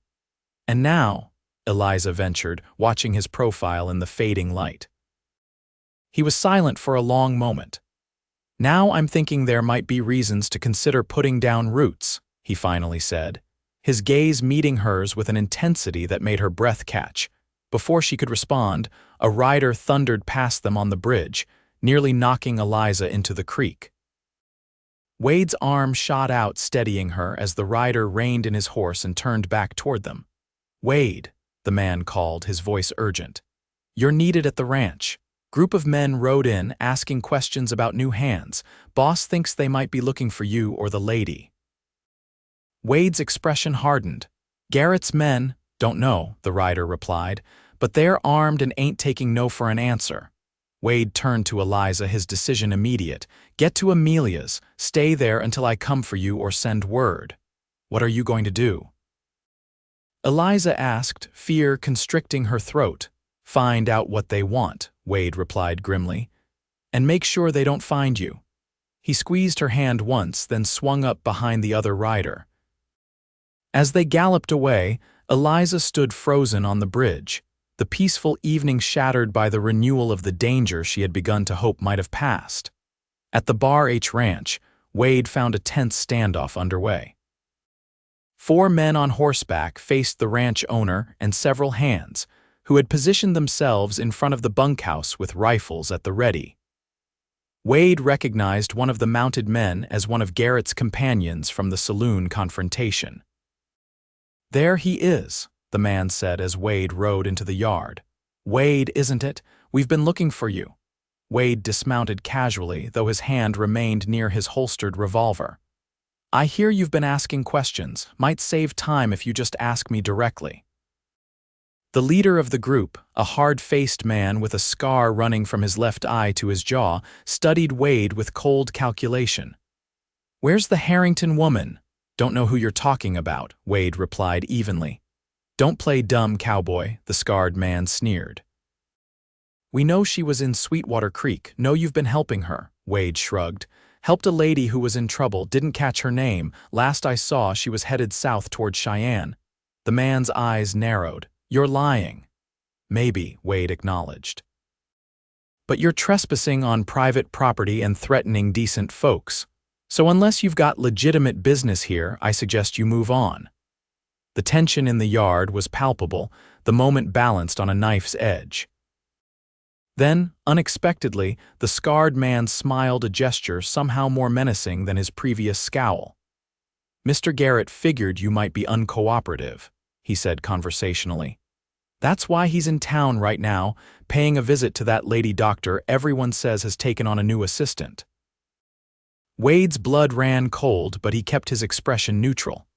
And now, Eliza ventured, watching his profile in the fading light. He was silent for a long moment. Now I'm thinking there might be reasons to consider putting down roots, he finally said, his gaze meeting hers with an intensity that made her breath catch. Before she could respond, a rider thundered past them on the bridge, nearly knocking Eliza into the creek. Wade's arm shot out, steadying her as the rider reined in his horse and turned back toward them. "Wade," the man called, his voice urgent. "You're needed at the ranch." Group of men rode in, asking questions about new hands. "Boss thinks they might be looking for you or the lady." Wade's expression hardened. "Garrett's men, don't know," the rider replied, "but they're armed and ain't taking no for an answer." Wade turned to Eliza, his decision immediate. "Get to Amelia's, stay there until I come for you or send word." "What are you going to do?" Eliza asked, fear constricting her throat. "Find out what they want," Wade replied grimly, "and make sure they don't find you." He squeezed her hand once, then swung up behind the other rider. As they galloped away, Eliza stood frozen on the bridge, the peaceful evening shattered by the renewal of the danger she had begun to hope might have passed. At the Bar H ranch, Wade found a tense standoff underway. 4 men on horseback faced the ranch owner and several hands, who had positioned themselves in front of the bunkhouse with rifles at the ready. Wade recognized one of the mounted men as one of Garrett's companions from the saloon confrontation. "There he is," the man said as Wade rode into the yard. "Wade, isn't it? We've been looking for you." Wade dismounted casually, though his hand remained near his holstered revolver. "I hear you've been asking questions. Might save time if you just ask me directly." The leader of the group, a hard-faced man with a scar running from his left eye to his jaw, studied Wade with cold calculation. "Where's the Harrington woman?" "Don't know who you're talking about," Wade replied evenly. "Don't play dumb, cowboy," the scarred man sneered. "We know she was in Sweetwater Creek. Know you've been helping her," Wade shrugged. "Helped a lady who was in trouble, didn't catch her name. Last I saw, she was headed south toward Cheyenne." The man's eyes narrowed. "You're lying." "Maybe," Wade acknowledged. "But you're trespassing on private property and threatening decent folks. So unless you've got legitimate business here, I suggest you move on." The tension in the yard was palpable, the moment balanced on a knife's edge. Then, unexpectedly, the scarred man smiled, a gesture somehow more menacing than his previous scowl. "Mr. Garrett figured you might be uncooperative," he said conversationally. "That's why he's in town right now, paying a visit to that lady doctor everyone says has taken on a new assistant." Wade's blood ran cold, but he kept his expression neutral.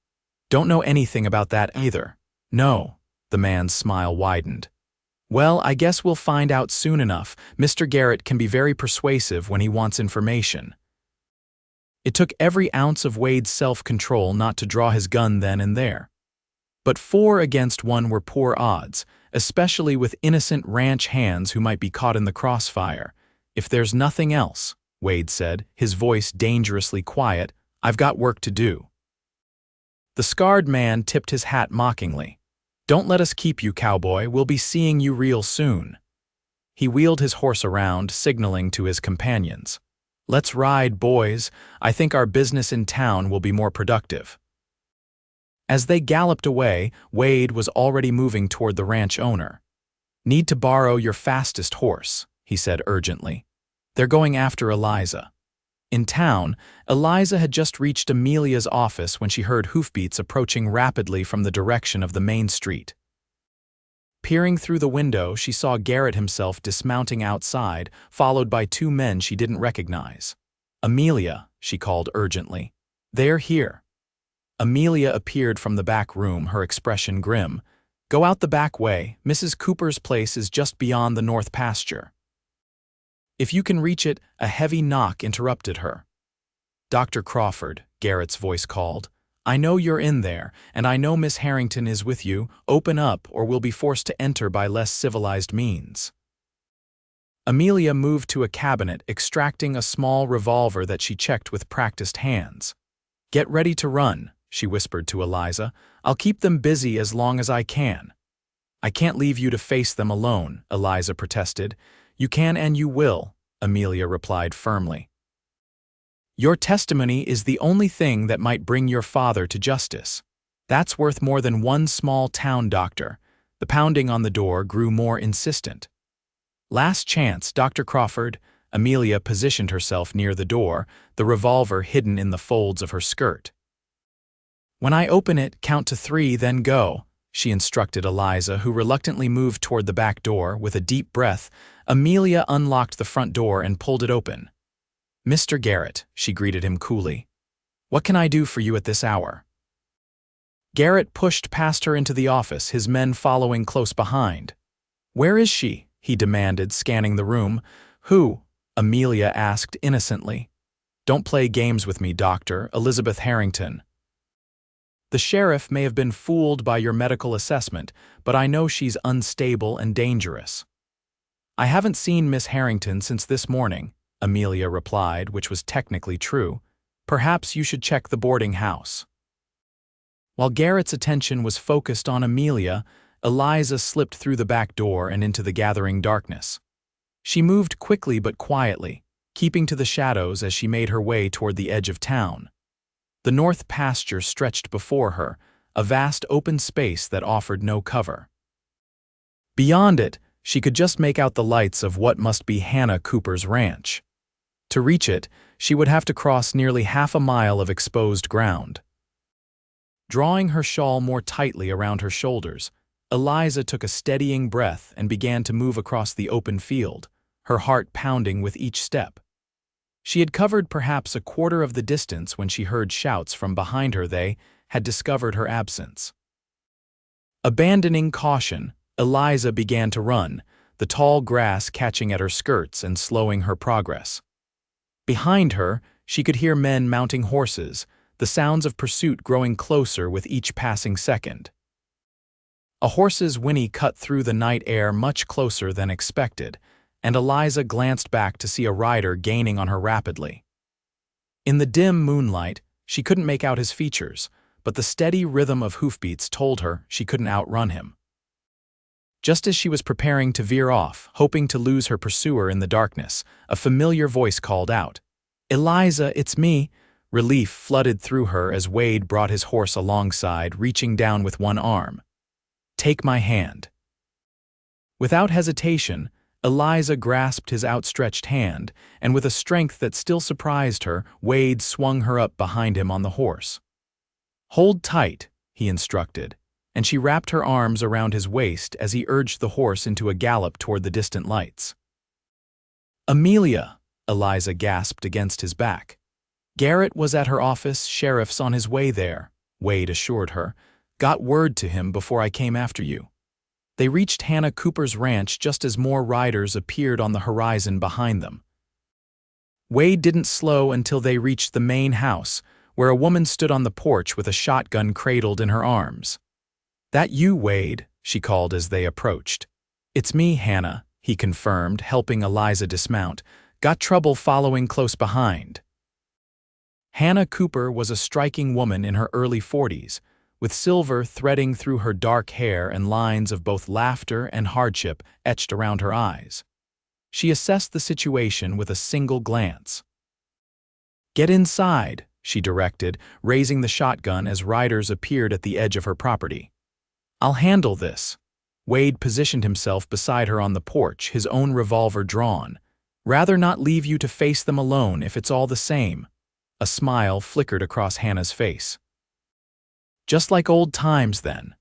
"Don't know anything about that either." "No," the man's smile widened. "Well, I guess we'll find out soon enough. Mr. Garrett can be very persuasive when he wants information." It took every ounce of Wade's self-control not to draw his gun then and there. But 4 against 1 were poor odds, especially with innocent ranch hands who might be caught in the crossfire. "If there's nothing else," Wade said, his voice dangerously quiet, "I've got work to do." The scarred man tipped his hat mockingly. "Don't let us keep you, cowboy. We'll be seeing you real soon." He wheeled his horse around, signaling to his companions. "Let's ride, boys. I think our business in town will be more productive." As they galloped away, Wade was already moving toward the ranch owner. "Need to borrow your fastest horse," he said urgently. "They're going after Eliza." In town, Eliza had just reached Amelia's office when she heard hoofbeats approaching rapidly from the direction of the main street. Peering through the window, she saw Garrett himself dismounting outside, followed by two men she didn't recognize. "Amelia," she called urgently. "They're here." Amelia appeared from the back room, her expression grim. "Go out the back way. Mrs. Cooper's place is just beyond the north pasture." "If you can reach it," a heavy knock interrupted her. "Dr. Crawford," Garrett's voice called. "I know you're in there, and I know Miss Harrington is with you. Open up, or we'll be forced to enter by less civilized means." Amelia moved to a cabinet, extracting a small revolver that she checked with practiced hands. "Get ready to run," she whispered to Eliza. "I'll keep them busy as long as I can." "I can't leave you to face them alone," Eliza protested. "You can and you will," Amelia replied firmly. "Your testimony is the only thing that might bring your father to justice. That's worth more than one small town doctor." The pounding on the door grew more insistent. "Last chance, Dr. Crawford." Amelia positioned herself near the door, the revolver hidden in the folds of her skirt. "When I open it, count to 3, then go," she instructed Eliza, who reluctantly moved toward the back door. With a deep breath, Amelia unlocked the front door and pulled it open. "Mr. Garrett," she greeted him coolly. "What can I do for you at this hour?" Garrett pushed past her into the office, his men following close behind. "Where is she?" he demanded, scanning the room. "Who?" Amelia asked innocently. "Don't play games with me, Doctor. Elizabeth Harrington." "The sheriff may have been fooled by your medical assessment, but I know she's unstable and dangerous." "I haven't seen Miss Harrington since this morning," Amelia replied, which was technically true. "Perhaps you should check the boarding house." While Garrett's attention was focused on Amelia, Eliza slipped through the back door and into the gathering darkness. She moved quickly but quietly, keeping to the shadows as she made her way toward the edge of town. The north pasture stretched before her, a vast open space that offered no cover. Beyond it, she could just make out the lights of what must be Hannah Cooper's ranch. To reach it, she would have to cross nearly half a mile of exposed ground. Drawing her shawl more tightly around her shoulders, Eliza took a steadying breath and began to move across the open field, her heart pounding with each step. She had covered perhaps a quarter of the distance when she heard shouts from behind her. They had discovered her absence. Abandoning caution, Eliza began to run, the tall grass catching at her skirts and slowing her progress. Behind her, she could hear men mounting horses, the sounds of pursuit growing closer with each passing second. A horse's whinny cut through the night air much closer than expected, and Eliza glanced back to see a rider gaining on her rapidly. In the dim moonlight, she couldn't make out his features, but the steady rhythm of hoofbeats told her she couldn't outrun him. Just as she was preparing to veer off, hoping to lose her pursuer in the darkness, a familiar voice called out, "Eliza, it's me." Relief flooded through her as Wade brought his horse alongside, reaching down with one arm. "Take my hand." Without hesitation, Eliza grasped his outstretched hand, and with a strength that still surprised her, Wade swung her up behind him on the horse. "Hold tight," he instructed, and she wrapped her arms around his waist as he urged the horse into a gallop toward the distant lights. "Amelia," Eliza gasped against his back. "Garrett was at her office. Sheriff's on his way there," Wade assured her. "Got word to him before I came after you." They reached Hannah Cooper's ranch just as more riders appeared on the horizon behind them. Wade didn't slow until they reached the main house, where a woman stood on the porch with a shotgun cradled in her arms. "That you, Wade?" she called as they approached. "It's me, Hannah," he confirmed, helping Eliza dismount. "Got trouble following close behind." Hannah Cooper was a striking woman in her early 40s, with silver threading through her dark hair and lines of both laughter and hardship etched around her eyes. She assessed the situation with a single glance. "Get inside," she directed, raising the shotgun as riders appeared at the edge of her property. "I'll handle this." Wade positioned himself beside her on the porch, his own revolver drawn. "Rather not leave you to face them alone if it's all the same." A smile flickered across Hannah's face. "Just like old times, then."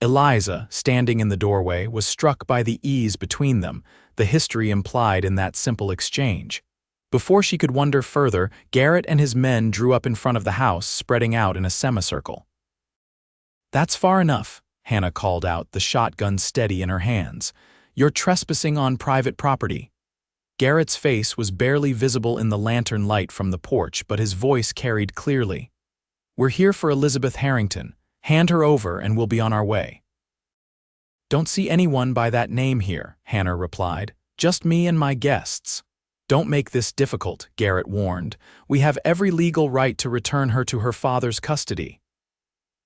Eliza, standing in the doorway, was struck by the ease between them, the history implied in that simple exchange. Before she could wonder further, Garrett and his men drew up in front of the house, spreading out in a semicircle. "That's far enough," Hannah called out, the shotgun steady in her hands. "You're trespassing on private property." Garrett's face was barely visible in the lantern light from the porch, but his voice carried clearly. "We're here for Elizabeth Harrington. Hand her over and we'll be on our way." "Don't see anyone by that name here," Hannah replied. "Just me and my guests." "Don't make this difficult," Garrett warned. "We have every legal right to return her to her father's custody."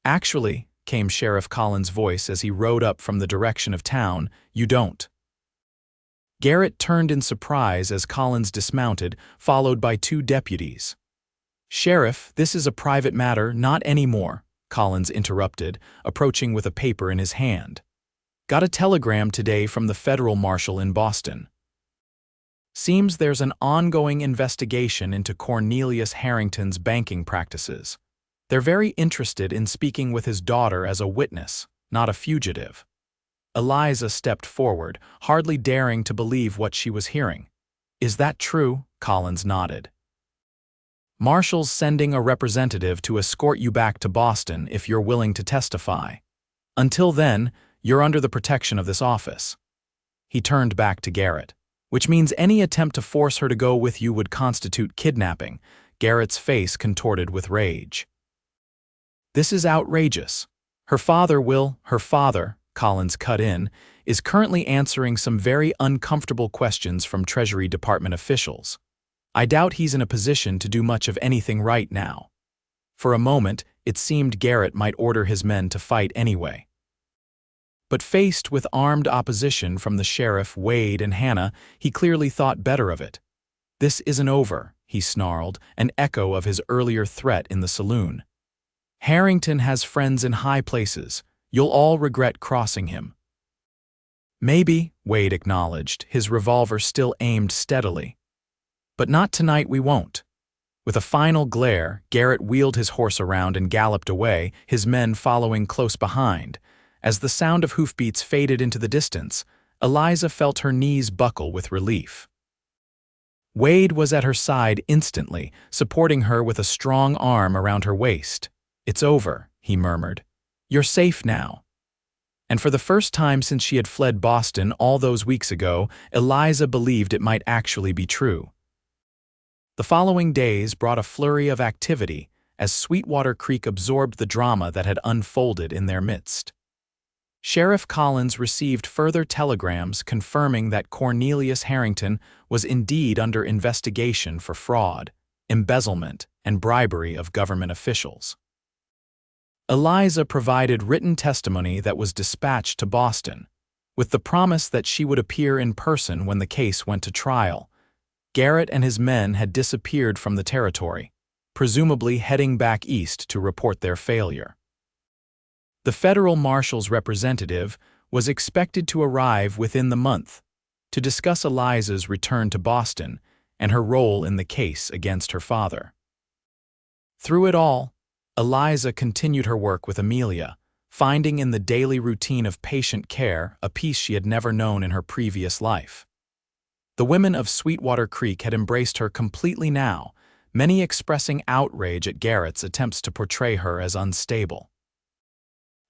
"Actually," came Sheriff Collins' voice as he rode up from the direction of town, "you don't." Garrett turned in surprise as Collins dismounted, followed by two deputies. "Sheriff, this is a private matter, not anymore," Collins interrupted, approaching with a paper in his hand. "Got a telegram today from the federal marshal in Boston. Seems there's an ongoing investigation into Cornelius Harrington's banking practices. They're very interested in speaking with his daughter as a witness, not a fugitive." Eliza stepped forward, hardly daring to believe what she was hearing. "Is that true?" Collins nodded. "Marshal's sending a representative to escort you back to Boston if you're willing to testify. Until then, you're under the protection of this office." He turned back to Garrett. "Which means any attempt to force her to go with you would constitute kidnapping." Garrett's face contorted with rage. "This is outrageous. Her father, Collins cut in, is currently answering some very uncomfortable questions from Treasury Department officials. I doubt he's in a position to do much of anything right now." For a moment, it seemed Garrett might order his men to fight anyway. But faced with armed opposition from the sheriff, Wade, and Hannah, he clearly thought better of it. "This isn't over," he snarled, an echo of his earlier threat in the saloon. "Harrington has friends in high places. You'll all regret crossing him." "Maybe," Wade acknowledged, his revolver still aimed steadily. "But not tonight, we won't." With a final glare, Garrett wheeled his horse around and galloped away, his men following close behind. As the sound of hoofbeats faded into the distance, Eliza felt her knees buckle with relief. Wade was at her side instantly, supporting her with a strong arm around her waist. "It's over," he murmured. "You're safe now." And for the first time since she had fled Boston all those weeks ago, Eliza believed it might actually be true. The following days brought a flurry of activity as Sweetwater Creek absorbed the drama that had unfolded in their midst. Sheriff Collins received further telegrams confirming that Cornelius Harrington was indeed under investigation for fraud, embezzlement, and bribery of government officials. Eliza provided written testimony that was dispatched to Boston, with the promise that she would appear in person when the case went to trial. Garrett and his men had disappeared from the territory, presumably heading back east to report their failure. The federal marshal's representative was expected to arrive within the month to discuss Eliza's return to Boston and her role in the case against her father. Through it all, Eliza continued her work with Amelia, finding in the daily routine of patient care a peace she had never known in her previous life. The women of Sweetwater Creek had embraced her completely now, many expressing outrage at Garrett's attempts to portray her as unstable.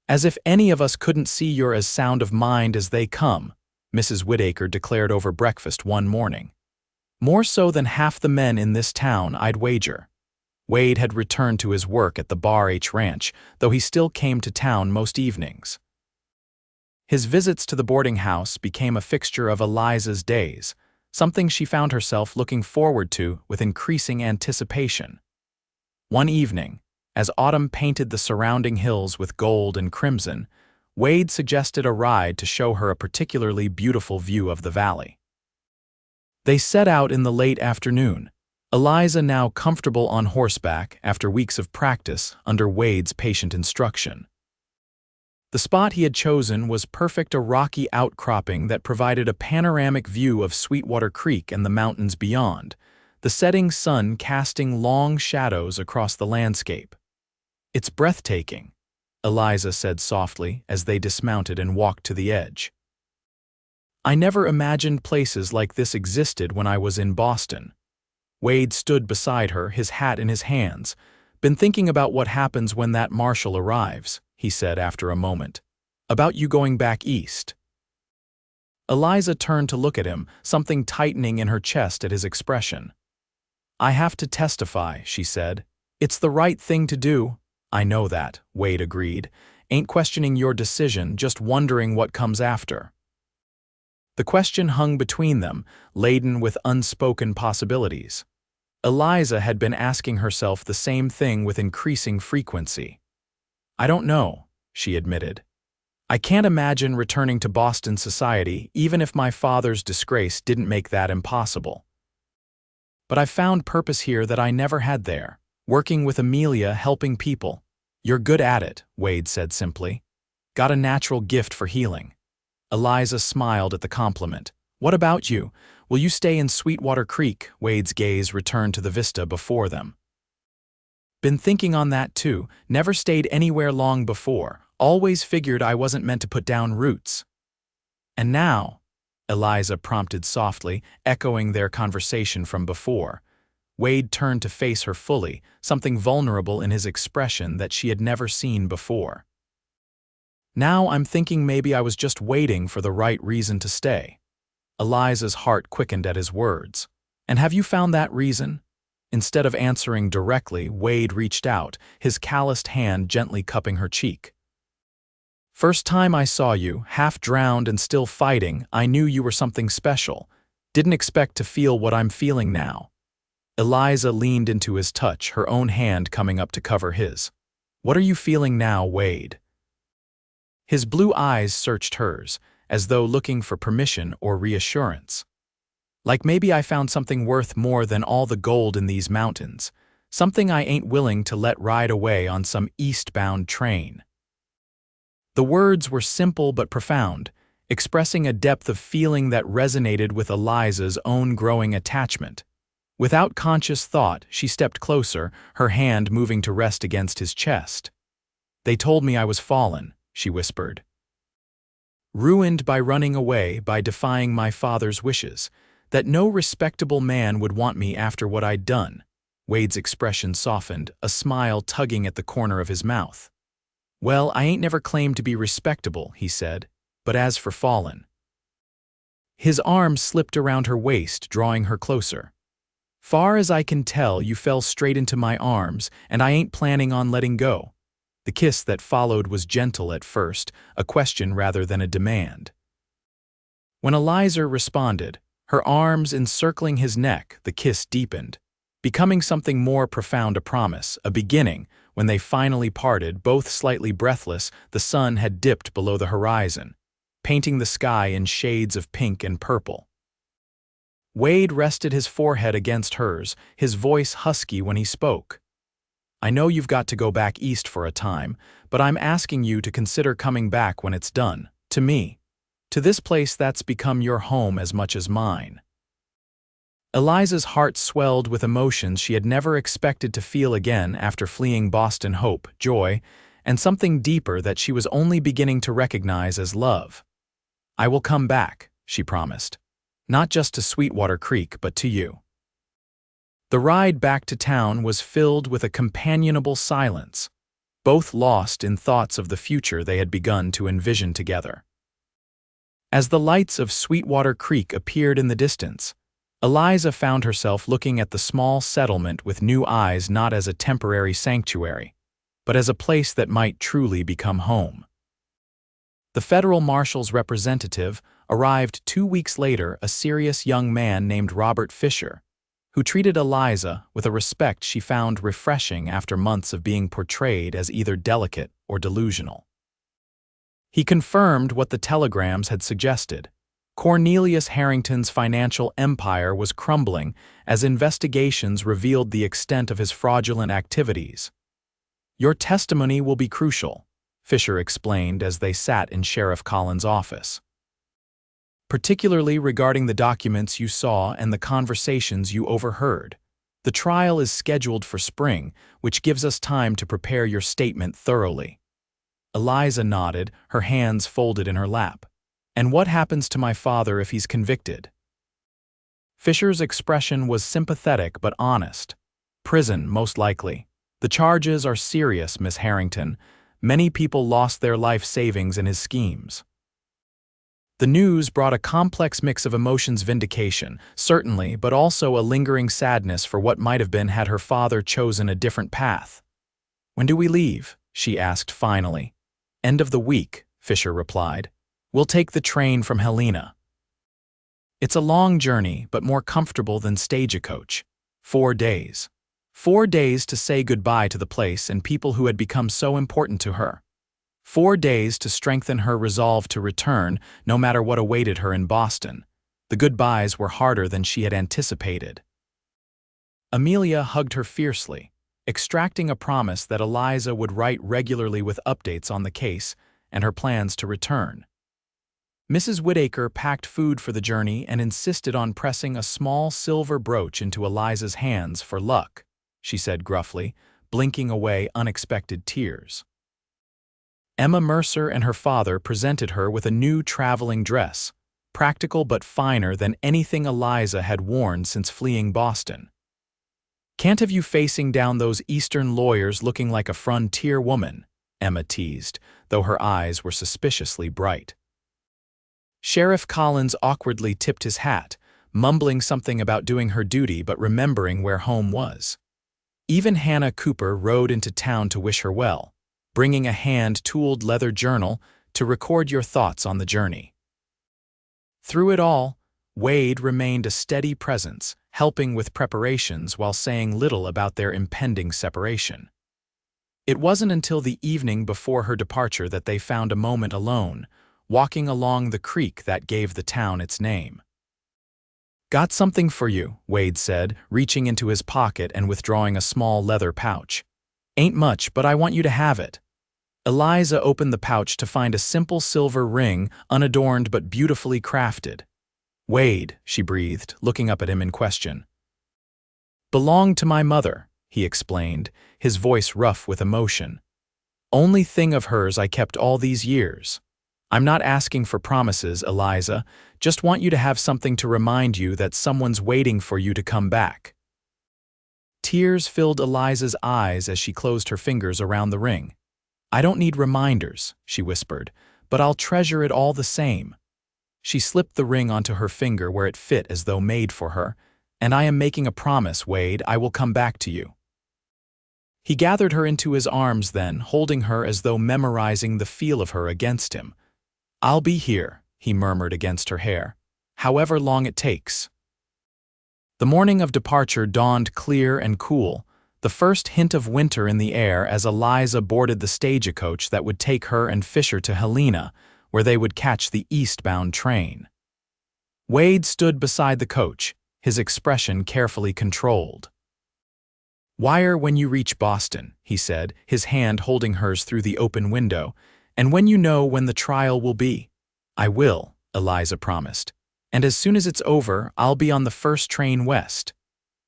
"As if any of us couldn't see you're as sound of mind as they come," Mrs. Whittaker declared over breakfast one morning. "More so than half the men in this town, I'd wager." Wade had returned to his work at the Bar H Ranch, though he still came to town most evenings. His visits to the boarding house became a fixture of Eliza's days, something she found herself looking forward to with increasing anticipation. One evening, as autumn painted the surrounding hills with gold and crimson, Wade suggested a ride to show her a particularly beautiful view of the valley. They set out in the late afternoon, Eliza now comfortable on horseback after weeks of practice under Wade's patient instruction. The spot he had chosen was perfect, a rocky outcropping that provided a panoramic view of Sweetwater Creek and the mountains beyond, the setting sun casting long shadows across the landscape. "It's breathtaking," Eliza said softly as they dismounted and walked to the edge. "I never imagined places like this existed when I was in Boston." Wade stood beside her, his hat in his hands. "Been thinking about what happens when that marshal arrives," he said after a moment. "About you going back east." Eliza turned to look at him, something tightening in her chest at his expression. "I have to testify," she said. "It's the right thing to do." "I know that," Wade agreed. "Ain't questioning your decision, just wondering what comes after." The question hung between them, laden with unspoken possibilities. Eliza had been asking herself the same thing with increasing frequency. "I don't know," she admitted. "I can't imagine returning to Boston society, even if my father's disgrace didn't make that impossible. But I've found purpose here that I never had there, working with Amelia, helping people." "You're good at it," Wade said simply. "Got a natural gift for healing." Eliza smiled at the compliment. "What about you? Will you stay in Sweetwater Creek?" Wade's gaze returned to the vista before them. "Been thinking on that too. Never stayed anywhere long before. Always figured I wasn't meant to put down roots." "And now?" Eliza prompted softly, echoing their conversation from before. Wade turned to face her fully, something vulnerable in his expression that she had never seen before. "Now I'm thinking maybe I was just waiting for the right reason to stay." Eliza's heart quickened at his words. "And have you found that reason?" Instead of answering directly, Wade reached out, his calloused hand gently cupping her cheek. "First time I saw you, half drowned and still fighting, I knew you were something special. Didn't expect to feel what I'm feeling now." Eliza leaned into his touch, her own hand coming up to cover his. "What are you feeling now, Wade?" His blue eyes searched hers, as though looking for permission or reassurance. "Like maybe I found something worth more than all the gold in these mountains, something I ain't willing to let ride away on some eastbound train." The words were simple but profound, expressing a depth of feeling that resonated with Eliza's own growing attachment. Without conscious thought, she stepped closer, her hand moving to rest against his chest. "They told me I was fallen," she whispered. "Ruined by running away, by defying my father's wishes, that no respectable man would want me after what I'd done." Wade's expression softened, a smile tugging at the corner of his mouth. "Well, I ain't never claimed to be respectable," he said, "but as for fallen." His arm slipped around her waist, drawing her closer. "Far as I can tell, you fell straight into my arms, and I ain't planning on letting go." The kiss that followed was gentle at first, a question rather than a demand. When Eliza responded, her arms encircling his neck, the kiss deepened, becoming something more profound, a promise, a beginning. When they finally parted, both slightly breathless, the sun had dipped below the horizon, painting the sky in shades of pink and purple. Wade rested his forehead against hers, his voice husky when he spoke. "I know you've got to go back east for a time, but I'm asking you to consider coming back when it's done, to me. To this place that's become your home as much as mine." Eliza's heart swelled with emotions she had never expected to feel again after fleeing Boston: hope, joy, and something deeper that she was only beginning to recognize as love. "I will come back," she promised. "Not just to Sweetwater Creek, but to you." The ride back to town was filled with a companionable silence, both lost in thoughts of the future they had begun to envision together. As the lights of Sweetwater Creek appeared in the distance, Eliza found herself looking at the small settlement with new eyes, not as a temporary sanctuary, but as a place that might truly become home. The federal marshal's representative arrived 2 weeks later, a serious young man named Robert Fisher, who treated Eliza with a respect she found refreshing after months of being portrayed as either delicate or delusional. He confirmed what the telegrams had suggested. Cornelius Harrington's financial empire was crumbling as investigations revealed the extent of his fraudulent activities. "Your testimony will be crucial," Fisher explained as they sat in Sheriff Collins' office. "Particularly regarding the documents you saw and the conversations you overheard. The trial is scheduled for spring, which gives us time to prepare your statement thoroughly." Eliza nodded, her hands folded in her lap. "And what happens to my father if he's convicted?" Fisher's expression was sympathetic but honest. "Prison, most likely. The charges are serious, Miss Harrington. Many people lost their life savings in his schemes." The news brought a complex mix of emotions: vindication, certainly, but also a lingering sadness for what might have been had her father chosen a different path. "When do we leave?" she asked finally. "End of the week," Fisher replied. "We'll take the train from Helena. It's a long journey, but more comfortable than stagecoach. 4 days. 4 days to say goodbye to the place and people who had become so important to her. 4 days to strengthen her resolve to return, no matter what awaited her in Boston. The goodbyes were harder than she had anticipated. Amelia hugged her fiercely, extracting a promise that Eliza would write regularly with updates on the case and her plans to return. Mrs. Whittaker packed food for the journey and insisted on pressing a small silver brooch into Eliza's hands for luck, she said gruffly, blinking away unexpected tears. Emma Mercer and her father presented her with a new traveling dress, practical but finer than anything Eliza had worn since fleeing Boston. "Can't have you facing down those Eastern lawyers looking like a frontier woman," Emma teased, though her eyes were suspiciously bright. Sheriff Collins awkwardly tipped his hat, mumbling something about doing her duty but remembering where home was. Even Hannah Cooper rode into town to wish her well, bringing a hand-tooled leather journal to record your thoughts on the journey. Through it all, Wade remained a steady presence, helping with preparations while saying little about their impending separation. It wasn't until the evening before her departure that they found a moment alone, walking along the creek that gave the town its name. "Got something for you," Wade said, reaching into his pocket and withdrawing a small leather pouch. "Ain't much, but I want you to have it." Eliza opened the pouch to find a simple silver ring, unadorned but beautifully crafted. "Wade," she breathed, looking up at him in question. "Belonged to my mother," he explained, his voice rough with emotion. "Only thing of hers I kept all these years. I'm not asking for promises, Eliza, just want you to have something to remind you that someone's waiting for you to come back." Tears filled Eliza's eyes as she closed her fingers around the ring. "I don't need reminders," she whispered, "but I'll treasure it all the same." She slipped the ring onto her finger where it fit as though made for her. "And I am making a promise, Wade, I will come back to you." He gathered her into his arms then, holding her as though memorizing the feel of her against him. "I'll be here," he murmured against her hair, "however long it takes." The morning of departure dawned clear and cool, the first hint of winter in the air as Eliza boarded the stagecoach that would take her and Fisher to Helena, where they would catch the eastbound train. Wade stood beside the coach, his expression carefully controlled. "Wire when you reach Boston," he said, his hand holding hers through the open window, "and when you know when the trial will be." "I will," Eliza promised. "And as soon as it's over, I'll be on the first train west."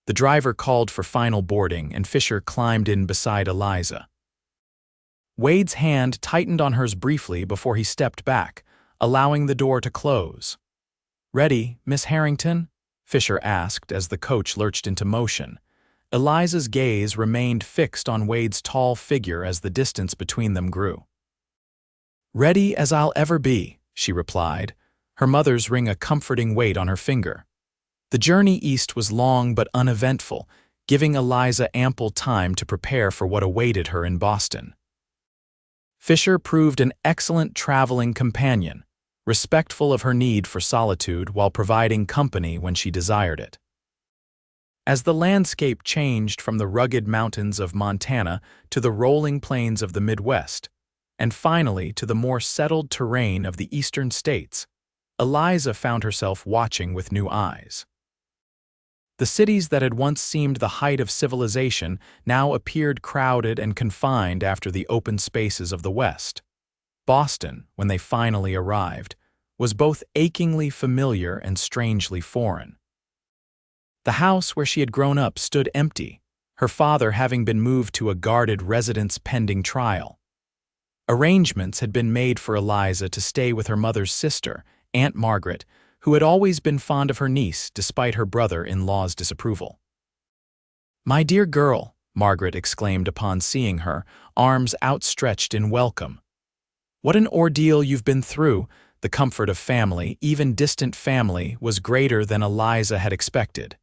The driver called for final boarding, and Fisher climbed in beside Eliza. Wade's hand tightened on hers briefly before he stepped back, allowing the door to close. "Ready, Miss Harrington?" Fisher asked as the coach lurched into motion. Eliza's gaze remained fixed on Wade's tall figure as the distance between them grew. "Ready as I'll ever be," she replied, her mother's ring a comforting weight on her finger. The journey east was long but uneventful, giving Eliza ample time to prepare for what awaited her in Boston. Fisher proved an excellent traveling companion, respectful of her need for solitude while providing company when she desired it. As the landscape changed from the rugged mountains of Montana to the rolling plains of the Midwest, and finally to the more settled terrain of the eastern states, Eliza found herself watching with new eyes. The cities that had once seemed the height of civilization now appeared crowded and confined after the open spaces of the West. Boston, when they finally arrived, was both achingly familiar and strangely foreign. The house where she had grown up stood empty, her father having been moved to a guarded residence pending trial. Arrangements had been made for Eliza to stay with her mother's sister, Aunt Margaret, who had always been fond of her niece despite her brother-in-law's disapproval. "My dear girl," Margaret exclaimed upon seeing her, arms outstretched in welcome. "What an ordeal you've been through." The comfort of family, even distant family, was greater than Eliza had expected.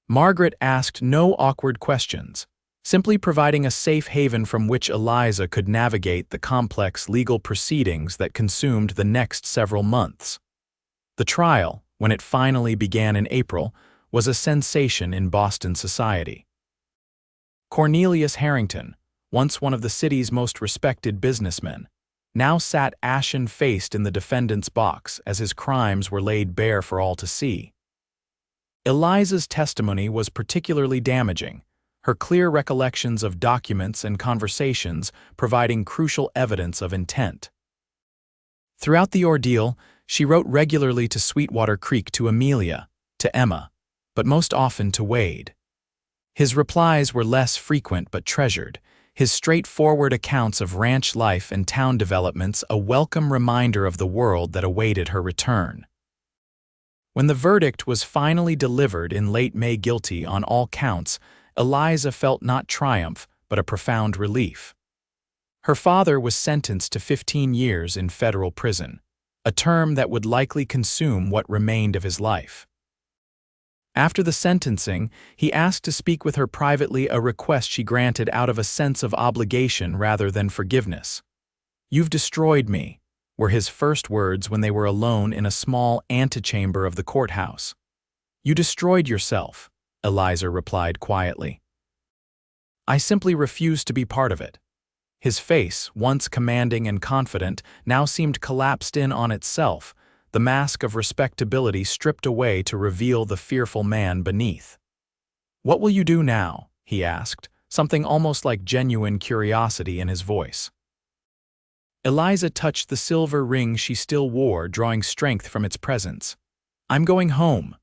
Margaret asked no awkward questions, simply providing a safe haven from which Eliza could navigate the complex legal proceedings that consumed the next several months. The trial, when it finally began in April, was a sensation in Boston society. Cornelius Harrington, once one of the city's most respected businessmen, now sat ashen-faced in the defendant's box as his crimes were laid bare for all to see. Eliza's testimony was particularly damaging, her clear recollections of documents and conversations providing crucial evidence of intent. Throughout the ordeal, she wrote regularly to Sweetwater Creek, to Amelia, to Emma, but most often to Wade. His replies were less frequent but treasured, his straightforward accounts of ranch life and town developments a welcome reminder of the world that awaited her return. When the verdict was finally delivered in late May guilty on all counts, Eliza felt not triumph but a profound relief. Her father was sentenced to 15 years in federal prison, a term that would likely consume what remained of his life. After the sentencing, he asked to speak with her privately, a request she granted out of a sense of obligation rather than forgiveness. "You've destroyed me," were his first words when they were alone in a small antechamber of the courthouse. "You destroyed yourself," Eliza replied quietly. "I simply refuse to be part of it." His face, once commanding and confident, now seemed collapsed in on itself, the mask of respectability stripped away to reveal the fearful man beneath. "What will you do now?" he asked, something almost like genuine curiosity in his voice. Eliza touched the silver ring she still wore, drawing strength from its presence. "I'm going home."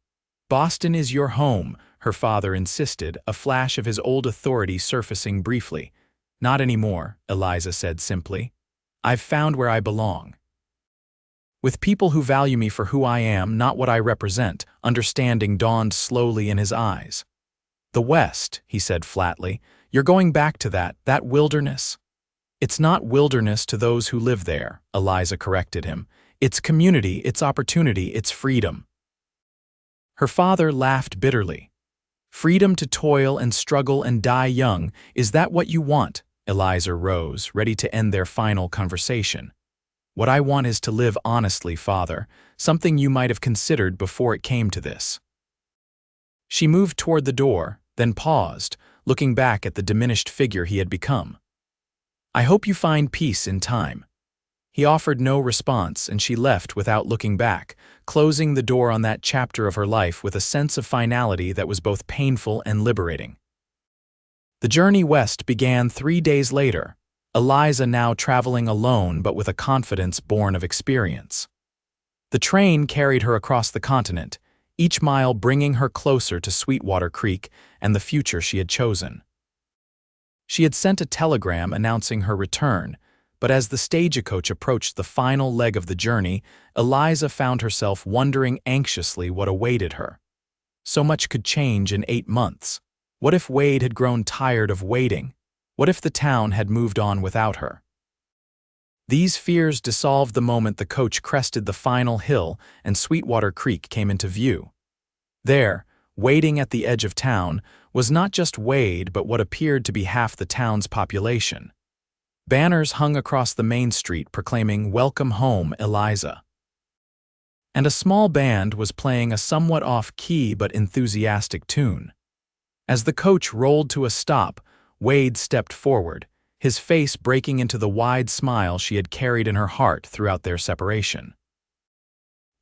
"Boston is your home," her father insisted, a flash of his old authority surfacing briefly. "Not anymore," Eliza said simply. "I've found where I belong. With people who value me for who I am, not what I represent." Understanding dawned slowly in his eyes. "The West," he said flatly. "You're going back to that wilderness." "It's not wilderness to those who live there," Eliza corrected him. "It's community, it's opportunity, it's freedom." Her father laughed bitterly. "Freedom to toil and struggle and die young, is that what you want?" Eliza rose, ready to end their final conversation. "What I want is to live honestly, father, something you might have considered before it came to this." She moved toward the door, then paused, looking back at the diminished figure he had become. "I hope you find peace in time." He offered no response, and she left without looking back, closing the door on that chapter of her life with a sense of finality that was both painful and liberating. The journey west began 3 days later, Eliza now traveling alone but with a confidence born of experience. The train carried her across the continent, each mile bringing her closer to Sweetwater Creek and the future she had chosen. She had sent a telegram announcing her return, but as the stagecoach approached the final leg of the journey, Eliza found herself wondering anxiously what awaited her. So much could change in 8 months. What if Wade had grown tired of waiting? What if the town had moved on without her? These fears dissolved the moment the coach crested the final hill and Sweetwater Creek came into view. There, waiting at the edge of town, was not just Wade but what appeared to be half the town's population. Banners hung across the main street proclaiming "Welcome home, Eliza." And a small band was playing a somewhat off-key but enthusiastic tune. As the coach rolled to a stop, Wade stepped forward, his face breaking into the wide smile she had carried in her heart throughout their separation.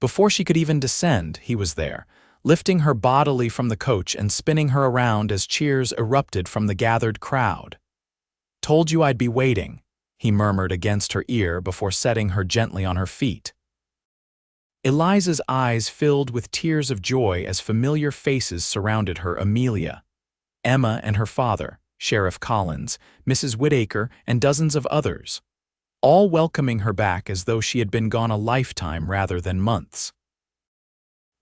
Before she could even descend, he was there, lifting her bodily from the coach and spinning her around as cheers erupted from the gathered crowd. "Told you I'd be waiting," he murmured against her ear before setting her gently on her feet. Eliza's eyes filled with tears of joy as familiar faces surrounded her: Amelia, Emma and her father, Sheriff Collins, Mrs. Whittaker, and dozens of others, all welcoming her back as though she had been gone a lifetime rather than months.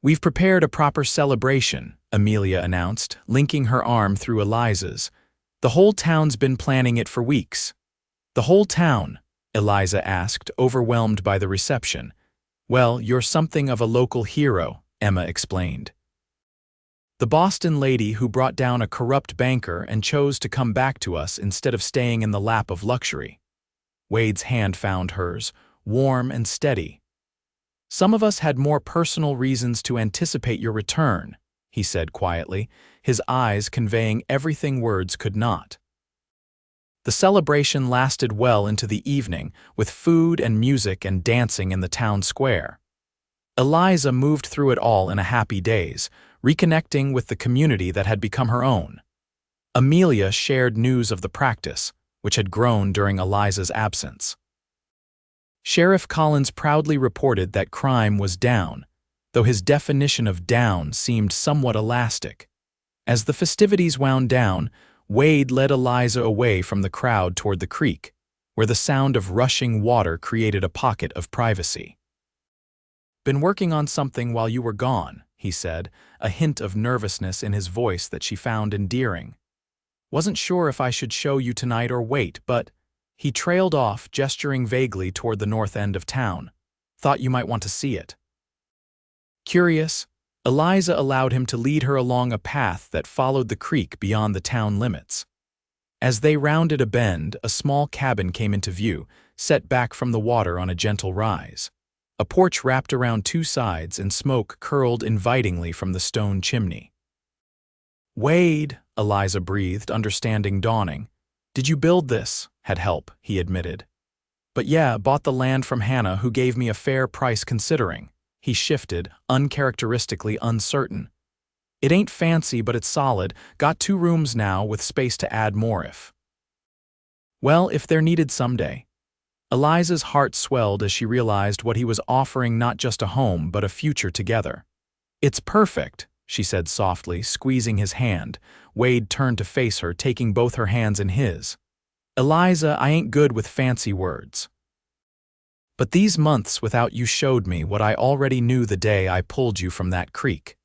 "We've prepared a proper celebration," Amelia announced, linking her arm through Eliza's. "The whole town's been planning it for weeks." "The whole town?" Eliza asked, overwhelmed by the reception. "Well, you're something of a local hero," Emma explained. "The Boston lady who brought down a corrupt banker and chose to come back to us instead of staying in the lap of luxury." Wade's hand found hers, warm and steady. "Some of us had more personal reasons to anticipate your return," he said quietly, his eyes conveying everything words could not. The celebration lasted well into the evening, with food and music and dancing in the town square. Eliza moved through it all in a happy daze, reconnecting with the community that had become her own. Amelia shared news of the practice, which had grown during Eliza's absence. Sheriff Collins proudly reported that crime was down, though his definition of down seemed somewhat elastic. As the festivities wound down, Wade led Eliza away from the crowd toward the creek, where the sound of rushing water created a pocket of privacy. "Been working on something while you were gone," he said, a hint of nervousness in his voice that she found endearing. "Wasn't sure if I should show you tonight or wait, but—" He trailed off, gesturing vaguely toward the north end of town. "Thought you might want to see it." Curious, Eliza allowed him to lead her along a path that followed the creek beyond the town limits. As they rounded a bend, a small cabin came into view, set back from the water on a gentle rise. A porch wrapped around two sides and smoke curled invitingly from the stone chimney. "Wade," Eliza breathed, understanding dawning. "Did you build this?" "Had help," he admitted. "But yeah, bought the land from Hannah, who gave me a fair price considering." He shifted, uncharacteristically uncertain. "It ain't fancy, but it's solid. Got 2 rooms now, with space to add more if—" "Well, if they're needed someday." Eliza's heart swelled as she realized what he was offering: not just a home, but a future together. "It's perfect," she said softly, squeezing his hand. Wade turned to face her, taking both her hands in his. "Eliza, I ain't good with fancy words. But these months without you showed me what I already knew the day I pulled you from that creek.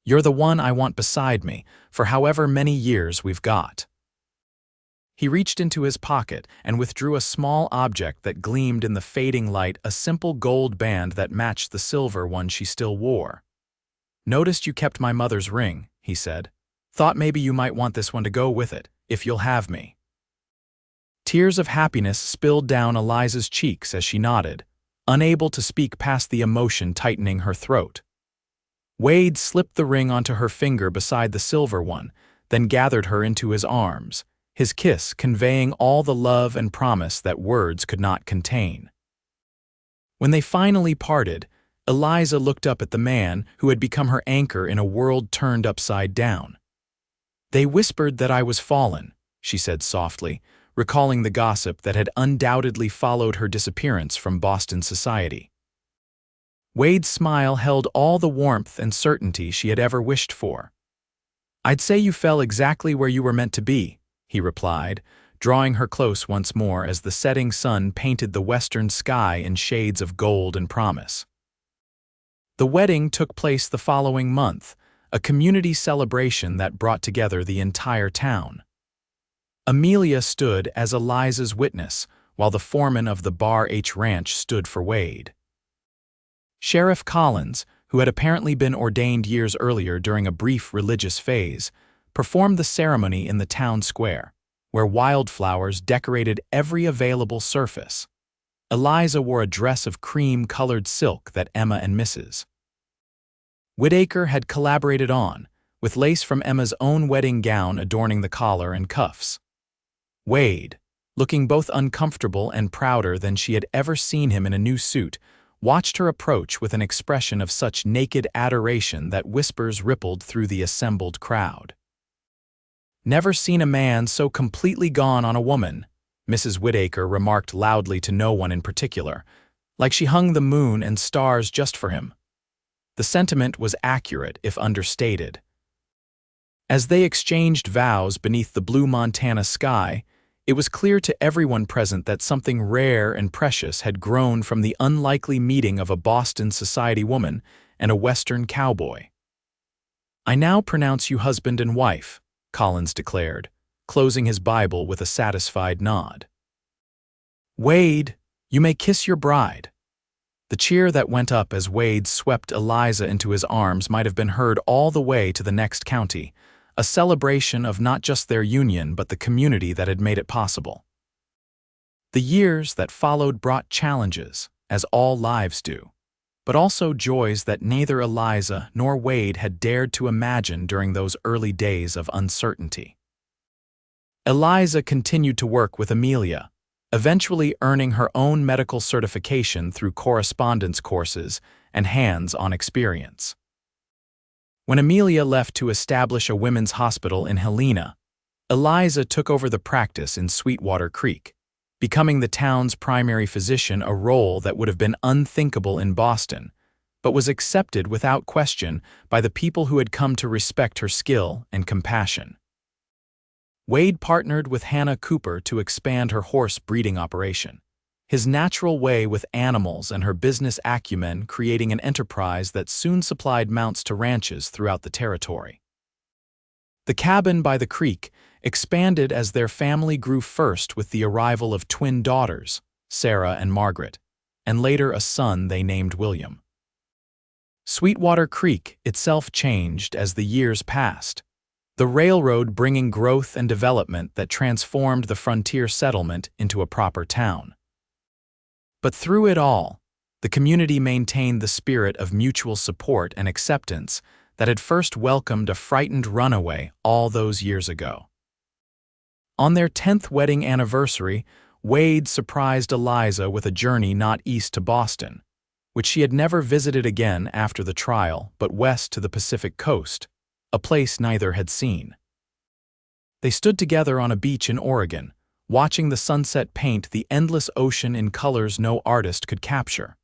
You're the one I want beside me, for however many years we've got." He reached into his pocket and withdrew a small object that gleamed in the fading light, a simple gold band that matched the silver one she still wore. "Noticed you kept my mother's ring," he said. "Thought maybe you might want this one to go with it, if you'll have me." Tears of happiness spilled down Eliza's cheeks as she nodded, unable to speak past the emotion tightening her throat. Wade slipped the ring onto her finger beside the silver one, then gathered her into his arms, his kiss conveying all the love and promise that words could not contain. When they finally parted, Eliza looked up at the man who had become her anchor in a world turned upside down. "They whispered that I was fallen," she said softly, recalling the gossip that had undoubtedly followed her disappearance from Boston society. Wade's smile held all the warmth and certainty she had ever wished for. "I'd say you fell exactly where you were meant to be," he replied, drawing her close once more as the setting sun painted the western sky in shades of gold and promise. The wedding took place the following month, a community celebration that brought together the entire town. Amelia stood as Eliza's witness, while the foreman of the Bar H Ranch stood for Wade. Sheriff Collins, who had apparently been ordained years earlier during a brief religious phase, performed the ceremony in the town square, where wildflowers decorated every available surface. Eliza wore a dress of cream-colored silk that Emma and Mrs. Whittaker had collaborated on, with lace from Emma's own wedding gown adorning the collar and cuffs. Wade, looking both uncomfortable and prouder than she had ever seen him in a new suit, watched her approach with an expression of such naked adoration that whispers rippled through the assembled crowd. "Never seen a man so completely gone on a woman," Mrs. Whittaker remarked loudly to no one in particular, like she hung the moon and stars just for him. The sentiment was accurate if understated. As they exchanged vows beneath the blue Montana sky, it was clear to everyone present that something rare and precious had grown from the unlikely meeting of a Boston society woman and a Western cowboy. "I now pronounce you husband and wife," Collins declared, closing his Bible with a satisfied nod. "Wade, you may kiss your bride." The cheer that went up as Wade swept Eliza into his arms might have been heard all the way to the next county, a celebration of not just their union but the community that had made it possible. The years that followed brought challenges, as all lives do, but also joys that neither Eliza nor Wade had dared to imagine during those early days of uncertainty. Eliza continued to work with Amelia, eventually earning her own medical certification through correspondence courses and hands-on experience. When Amelia left to establish a women's hospital in Helena, Eliza took over the practice in Sweetwater Creek, becoming the town's primary physician, a role that would have been unthinkable in Boston, but was accepted without question by the people who had come to respect her skill and compassion. Wade partnered with Hannah Cooper to expand her horse breeding operation, his natural way with animals and her business acumen creating an enterprise that soon supplied mounts to ranches throughout the territory. The cabin by the creek expanded as their family grew, first with the arrival of twin daughters, Sarah and Margaret, and later a son they named William. Sweetwater Creek itself changed as the years passed, the railroad bringing growth and development that transformed the frontier settlement into a proper town. But through it all, the community maintained the spirit of mutual support and acceptance that had first welcomed a frightened runaway all those years ago. On their 10th wedding anniversary, Wade surprised Eliza with a journey not east to Boston, which she had never visited again after the trial, but west to the Pacific coast, a place neither had seen. They stood together on a beach in Oregon, watching the sunset paint the endless ocean in colors no artist could capture.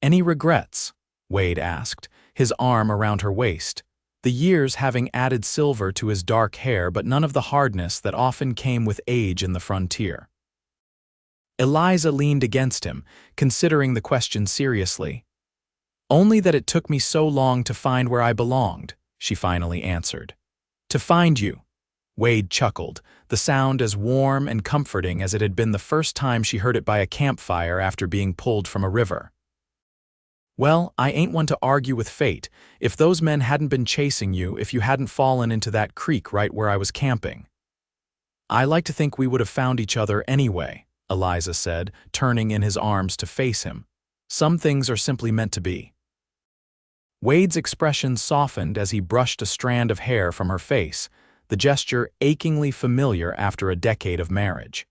"Any regrets?" Wade asked, his arm around her waist, the years having added silver to his dark hair but none of the hardness that often came with age in the frontier. Eliza leaned against him, considering the question seriously. "Only that it took me so long to find where I belonged," she finally answered. "To find you." Wade chuckled, the sound as warm and comforting as it had been the first time she heard it by a campfire after being pulled from a river. "Well, I ain't one to argue with fate. If those men hadn't been chasing you, if you hadn't fallen into that creek right where I was camping, I like to think we would have found each other anyway," Eliza said, turning in his arms to face him. "Some things are simply meant to be." Wade's expression softened as he brushed a strand of hair from her face, the gesture achingly familiar after a decade of marriage.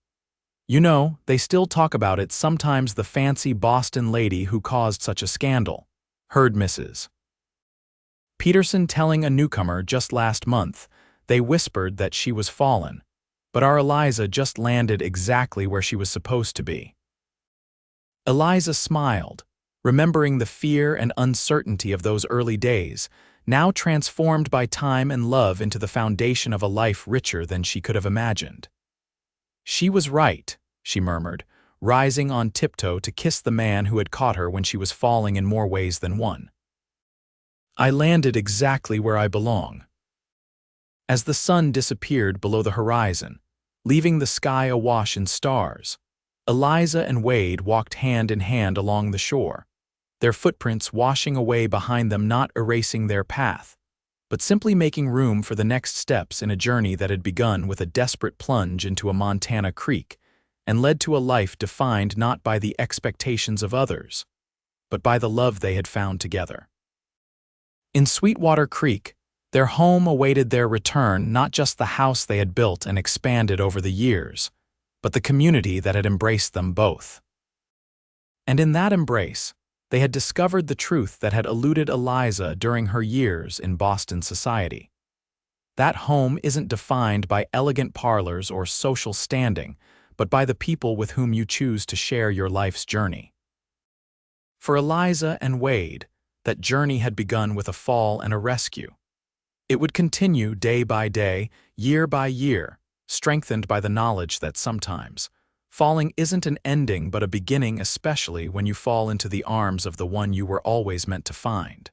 "You know, they still talk about it, sometimes the fancy Boston lady who caused such a scandal," heard Mrs. Peterson telling a newcomer just last month. They whispered that she was fallen, but our Eliza just landed exactly where she was supposed to be. Eliza smiled, remembering the fear and uncertainty of those early days, now transformed by time and love into the foundation of a life richer than she could have imagined. "She was right," she murmured, rising on tiptoe to kiss the man who had caught her when she was falling in more ways than one. "I landed exactly where I belong." As the sun disappeared below the horizon, leaving the sky awash in stars, Eliza and Wade walked hand in hand along the shore, their footprints washing away behind them, not erasing their path, but simply making room for the next steps in a journey that had begun with a desperate plunge into a Montana creek and led to a life defined not by the expectations of others, but by the love they had found together. In Sweetwater Creek, their home awaited their return, not just the house they had built and expanded over the years, but the community that had embraced them both. And in that embrace, They had discovered the truth that had eluded Eliza during her years in Boston society. That home isn't defined by elegant parlors or social standing, but by the people with whom you choose to share your life's journey. For Eliza and Wade, that journey had begun with a fall and a rescue. It would continue day by day, year by year, strengthened by the knowledge that sometimes falling isn't an ending but a beginning, especially when you fall into the arms of the one you were always meant to find.